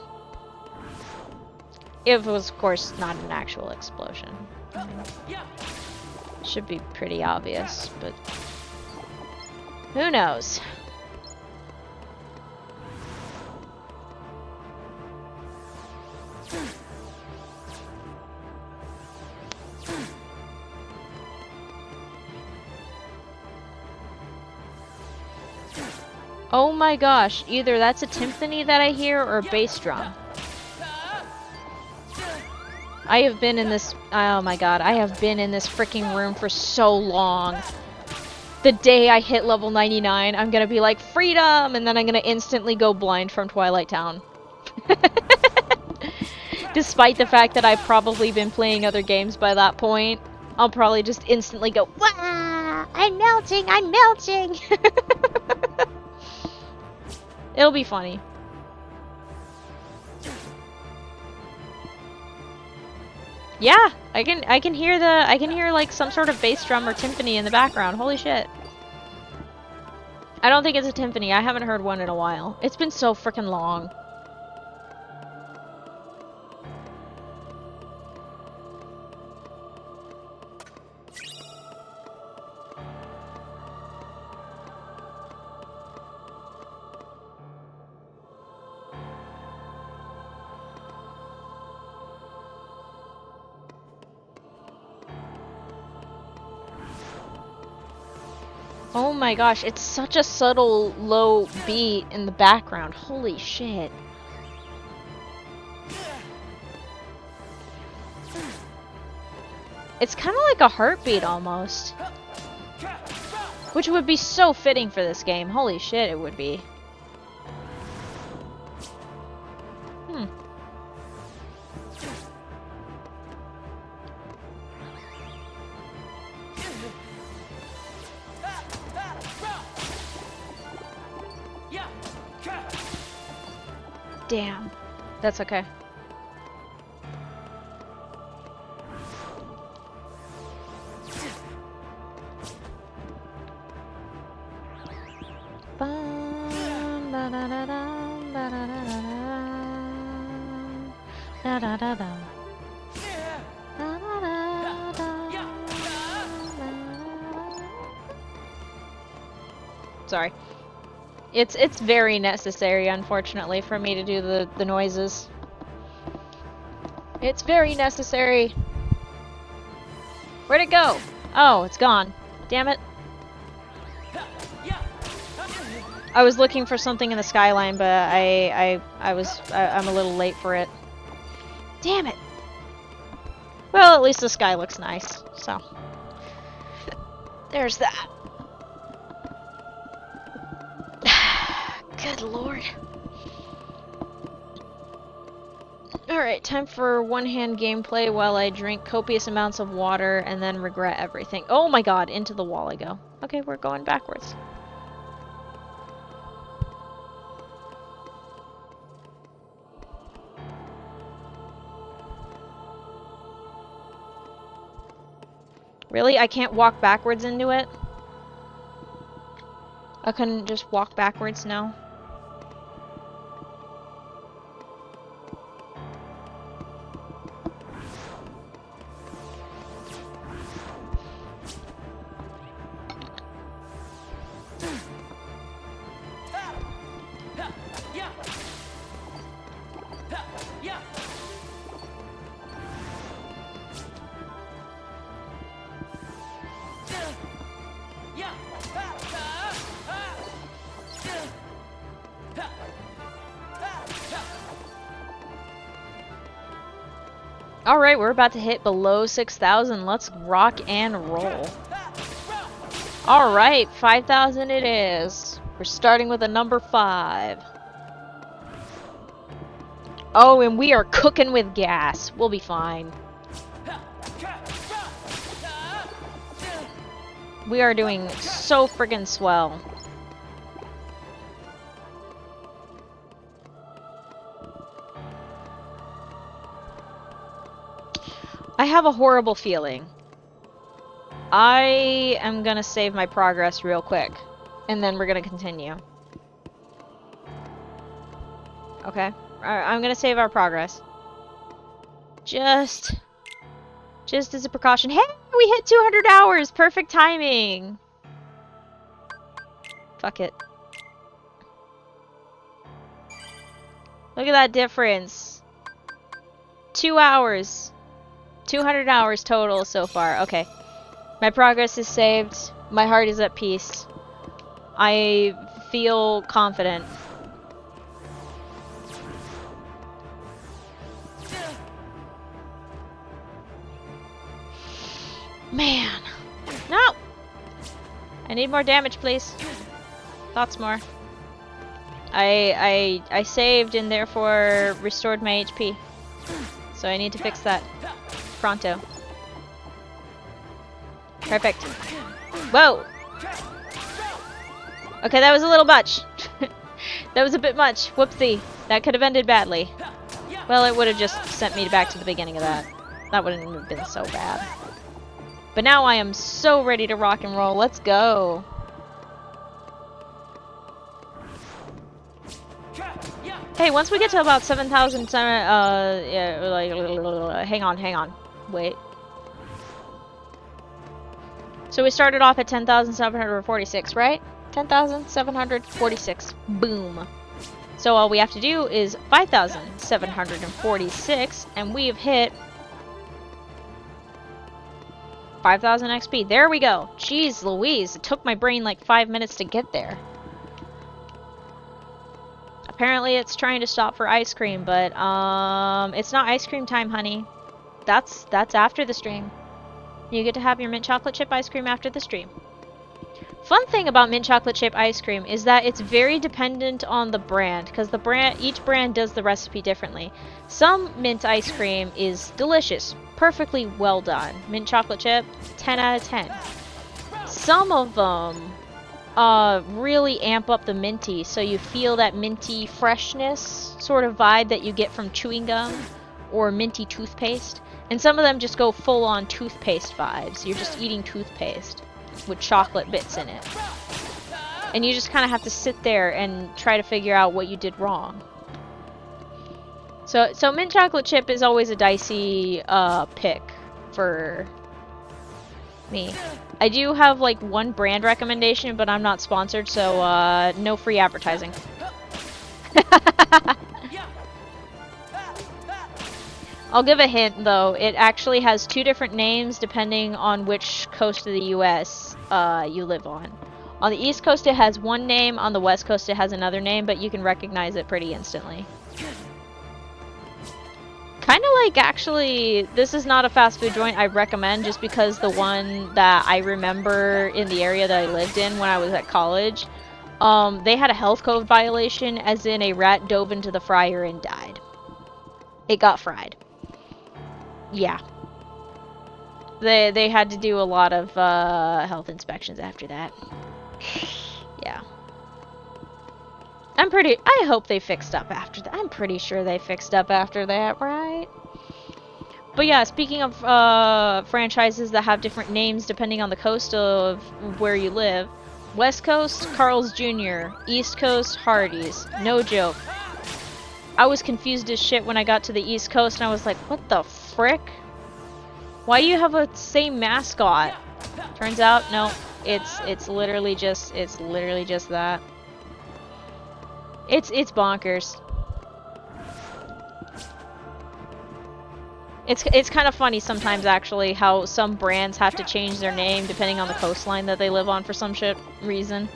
It was of course not an actual explosion. Should be pretty obvious, but who knows? Oh my gosh, either that's a timpani that I hear or a bass drum. I have been in this, oh my god, I have been in this freaking room for so long. The day I hit level 99, I'm gonna be like, freedom! And then I'm gonna instantly go blind from Twilight Town. Despite the fact that I've probably been playing other games by that point, I'll probably just instantly go, wah! I'm melting, I'm melting! It'll be funny. Yeah, I can hear like some sort of bass drum or timpani in the background. Holy shit. I don't think it's a timpani. I haven't heard one in a while. It's been so freaking long. Oh my gosh, it's such a subtle low beat in the background. Holy shit. It's kind of like a heartbeat almost. Which would be so fitting for this game. Holy shit, it would be. Damn. That's okay. Sorry. It's very necessary, unfortunately, for me to do the noises. It's very necessary. Where'd it go? Oh, it's gone. Damn it. I was looking for something in the skyline, but I'm a little late for it. Damn it. Well, at least the sky looks nice, so. There's that. Good lord. Alright, time for one-hand gameplay while I drink copious amounts of water and then regret everything. Oh my god, into the wall I go. Okay, we're going backwards. Really? I can't walk backwards into it? I couldn't just walk backwards now? Alright, we're about to hit below 6,000. Let's rock and roll. Alright, 5,000 it is. We're starting with a number 5. Oh, and we are cooking with gas. We'll be fine. We are doing so friggin' swell. I have a horrible feeling. I am gonna save my progress real quick, and then we're gonna continue. Okay? I'm gonna save our progress. Just as a precaution. Hey! We hit 200 hours! Perfect timing! Fuck it. Look at that difference. 2 hours. 200 hours total so far. Okay. My progress is saved. My heart is at peace. I feel confident. Man. No! I need more damage, please. Lots more. I saved and therefore restored my HP. So I need to fix that. Pronto. Perfect. Whoa! Okay, that was a little much. That was a bit much. Whoopsie. That could have ended badly. Well, it would have just sent me back to the beginning of that. That wouldn't have been so bad. But now I am so ready to rock and roll. Let's go. Hey, once we get to about 7,000, yeah, like, hang on. Wait. So we started off at 10,746, right? 10,746. Boom. So all we have to do is 5,746, and we've hit 5,000 XP. There we go. Jeez Louise, it took my brain like 5 minutes to get there. Apparently it's trying to stop for ice cream, but it's not ice cream time, honey. That's after the stream. You get to have your mint chocolate chip ice cream after the stream. Fun thing about mint chocolate chip ice cream is that it's very dependent on the brand, because each brand does the recipe differently. Some mint ice cream is delicious, perfectly well done. Mint chocolate chip, 10 out of 10. Some of them really amp up the minty, so you feel that minty freshness sort of vibe that you get from chewing gum or minty toothpaste. And some of them just go full-on toothpaste vibes. You're just eating toothpaste with chocolate bits in it. And you just kind of have to sit there and try to figure out what you did wrong. So mint chocolate chip is always a dicey pick for me. I do have like one brand recommendation, but I'm not sponsored, so no free advertising. I'll give a hint though, it actually has 2 different names depending on which coast of the US you live on. On the East Coast it has one name, on the West Coast it has another name, but you can recognize it pretty instantly. Kind of like, actually, this is not a fast food joint I recommend just because the one that I remember in the area that I lived in when I was at college, they had a health code violation, as in a rat dove into the fryer and died. it got fried. Yeah. They had to do a lot of health inspections after that. Yeah. I hope they fixed up after that. I'm pretty sure they fixed up after that, right? But yeah, speaking of franchises that have different names depending on the coast of where you live. West Coast, Carl's Jr. East Coast, Hardee's. No joke. I was confused as shit when I got to the East Coast and I was like, what the frick? Why do you have a same mascot? Turns out, no, it's literally just that. It's bonkers. It's kind of funny sometimes actually how some brands have to change their name depending on the coastline that they live on for some shit reason.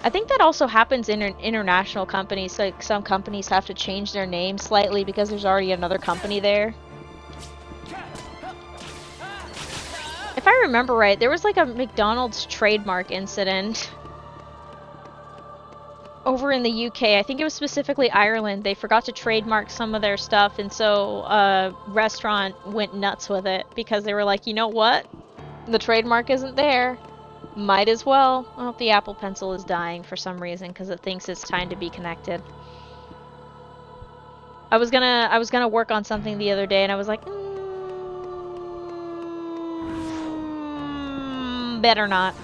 I think that also happens in international companies. Like some companies have to change their name slightly because there's already another company there. If I remember right, there was like a McDonald's trademark incident over in the UK. I think it was specifically Ireland. They forgot to trademark some of their stuff, and so a restaurant went nuts with it because they were like, you know what? The trademark isn't there. Might as well. Oh, the Apple Pencil is dying for some reason because it thinks it's time to be connected. I was gonna work on something the other day, and I was like, better not.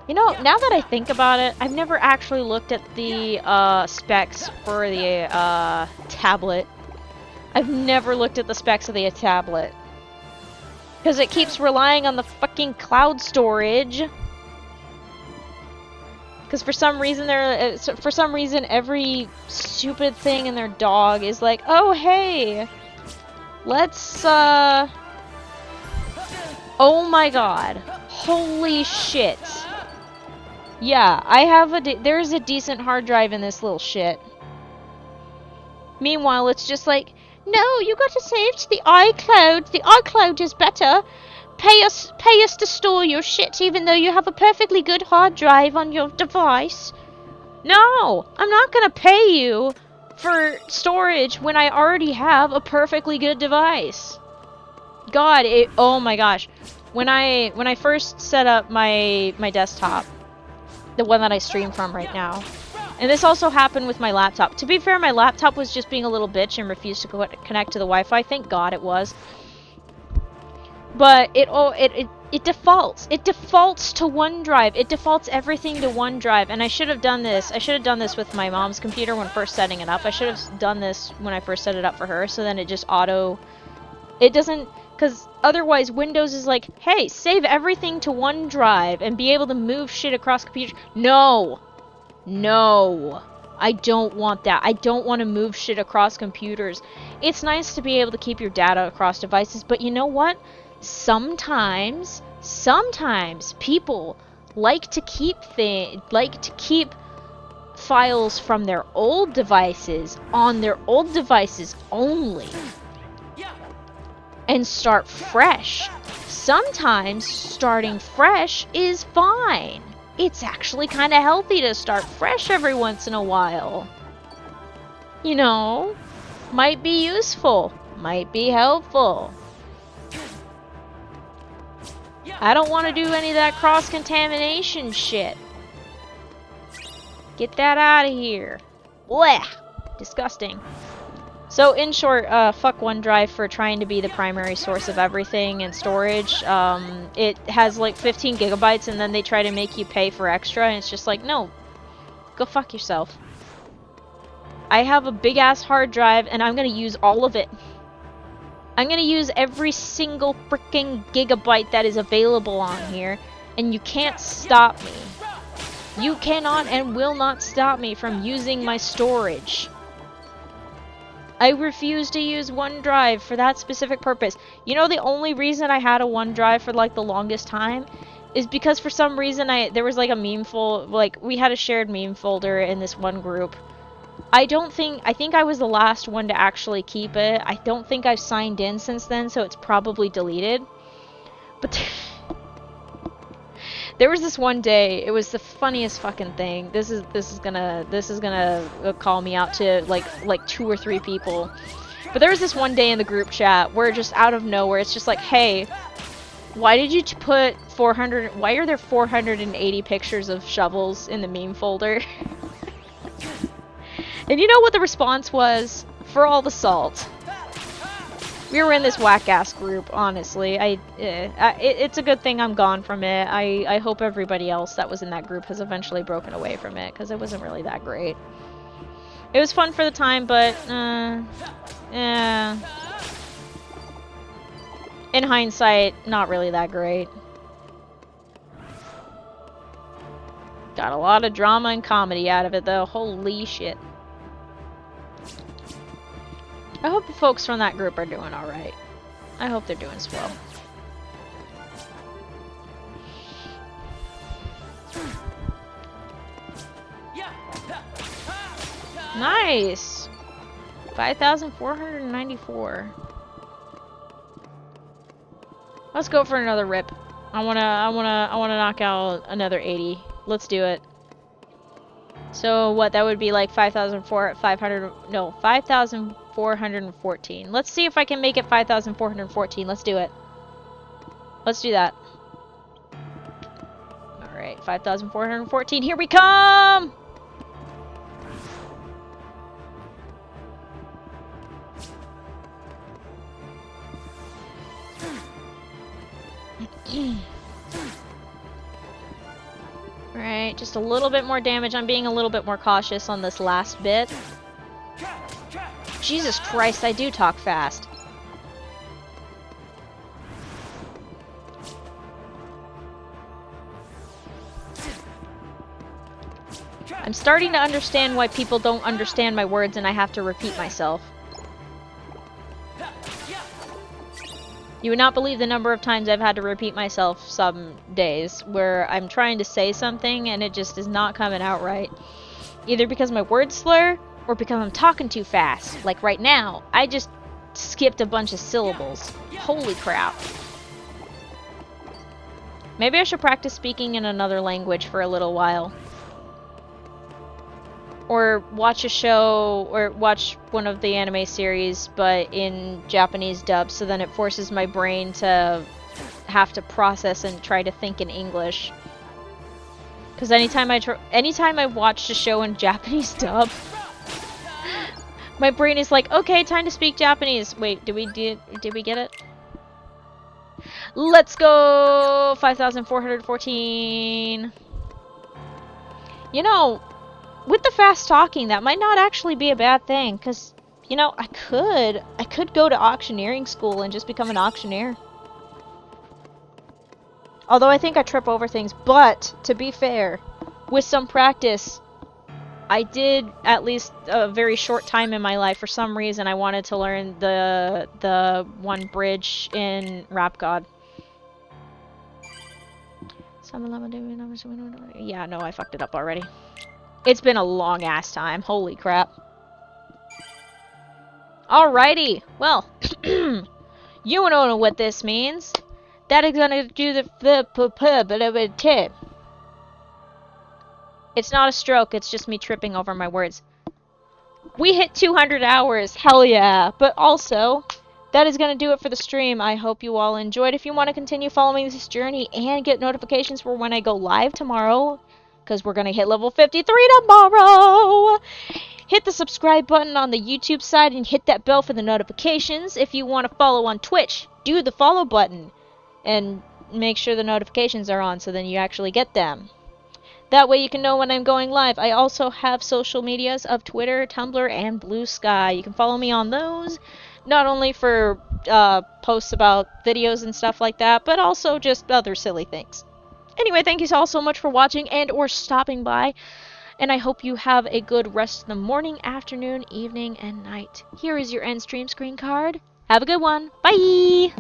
You know, now that I think about it, I've never actually looked at the specs for the tablet. I've never looked at the specs of the tablet. Because it keeps relying on the fucking cloud storage. Because for some reason every stupid thing in their dog is like, oh hey, let's oh my god, holy shit. Yeah, I have there's a decent hard drive in this little shit. Meanwhile, it's just like, no, you got to save to the iCloud. The iCloud is better. Pay us to store your shit, even though you have a perfectly good hard drive on your device. No, I'm not gonna pay you for storage when I already have a perfectly good device. God, oh my gosh, when I first set up my desktop, the one that I stream from right now. And this also happened with my laptop. To be fair, my laptop was just being a little bitch and refused to connect to the Wi-Fi. Thank God it was. But it defaults. It defaults to OneDrive. It defaults everything to OneDrive. And I should have done this. I should have done this with my mom's computer when first setting it up. I should have done this when I first set it up for her. So then it just it doesn't... Because otherwise Windows is like, hey, save everything to OneDrive and be able to move shit across computers. No! No, I don't want that. I don't want to move shit across computers. It's nice to be able to keep your data across devices, but you know what? Sometimes people like to keep files from their old devices on their old devices only. And start fresh. Sometimes starting fresh is fine. It's actually kind of healthy to start fresh every once in a while. You know, might be useful, might be helpful. I don't want to do any of that cross-contamination shit. Get that out of here. Blech! Disgusting. So, in short, fuck OneDrive for trying to be the primary source of everything and storage. It has like 15 gigabytes and then they try to make you pay for extra and it's just like, no, go fuck yourself. I have a big ass hard drive and I'm gonna use all of it. I'm gonna use every single freaking gigabyte that is available on here and you can't stop me. You cannot and will not stop me from using my storage. I refuse to use OneDrive for that specific purpose. You know, the only reason I had a OneDrive for like the longest time is because for some reason there was like a meme we had a shared meme folder in this one group. I think I was the last one to actually keep it. I don't think I've signed in since then, so it's probably deleted. But There was this one day, it was the funniest fucking thing. This is gonna call me out to like 2 or 3 people. But there was this one day in the group chat where just out of nowhere it's just like, "Hey, why did you put 400 why are there 480 pictures of shovels in the meme folder?" And you know what the response was? For all the salt. We were in this whack-ass group, honestly. It's a good thing I'm gone from it. I hope everybody else that was in that group has eventually broken away from it, because it wasn't really that great. It was fun for the time, but, in hindsight, not really that great. Got a lot of drama and comedy out of it, though. Holy shit. I hope the folks from that group are doing alright. I hope they're doing swell. Nice! 5,494. Let's go for another rip. I wanna knock out another 80. Let's do it. So what, that would be like 5,414. Let's see if I can make it 5,414. Let's do it. Let's do that. Alright, 5,414. Here we come! Alright, just a little bit more damage. I'm being a little bit more cautious on this last bit. Jesus Christ, I do talk fast. I'm starting to understand why people don't understand my words and I have to repeat myself. You would not believe the number of times I've had to repeat myself some days where I'm trying to say something and it just is not coming out right. Either because my words slur or because I'm talking too fast. Like right now, I just skipped a bunch of syllables. Holy crap. Maybe I should practice speaking in another language for a little while. Or watch a show, or watch one of the anime series, but in Japanese dub, so then it forces my brain to have to process and try to think in English. Because anytime I watch a show in Japanese dub, my brain is like, okay, time to speak Japanese. Wait, did we get it? Let's go! 5,414. You know, with the fast talking, that might not actually be a bad thing, because, you know, I could go to auctioneering school and just become an auctioneer. Although I think I trip over things, but, to be fair, with some practice, I did, at least a very short time in my life, for some reason, I wanted to learn the one bridge in Rap God. Yeah, no, I fucked it up already. It's been a long ass time. Holy crap. Alrighty. Well, you know what this means. That is gonna do the tip. It's not a stroke, it's just me tripping over my words. We hit 200 hours. Hell yeah. But also, that is going to do it for the stream. I hope you all enjoyed. If you want to continue following this journey and get notifications for when I go live tomorrow, because we're going to hit level 53 tomorrow, hit the subscribe button on the YouTube side and hit that bell for the notifications. If you want to follow on Twitch, do the follow button and make sure the notifications are on so then you actually get them. That way you can know when I'm going live. I also have social medias of Twitter, Tumblr, and Blue Sky. You can follow me on those, not only for posts about videos and stuff like that, but also just other silly things. Anyway, thank you all so much for watching and or stopping by, and I hope you have a good rest of the morning, afternoon, evening, and night. Here is your end stream screen card. Have a good one. Bye!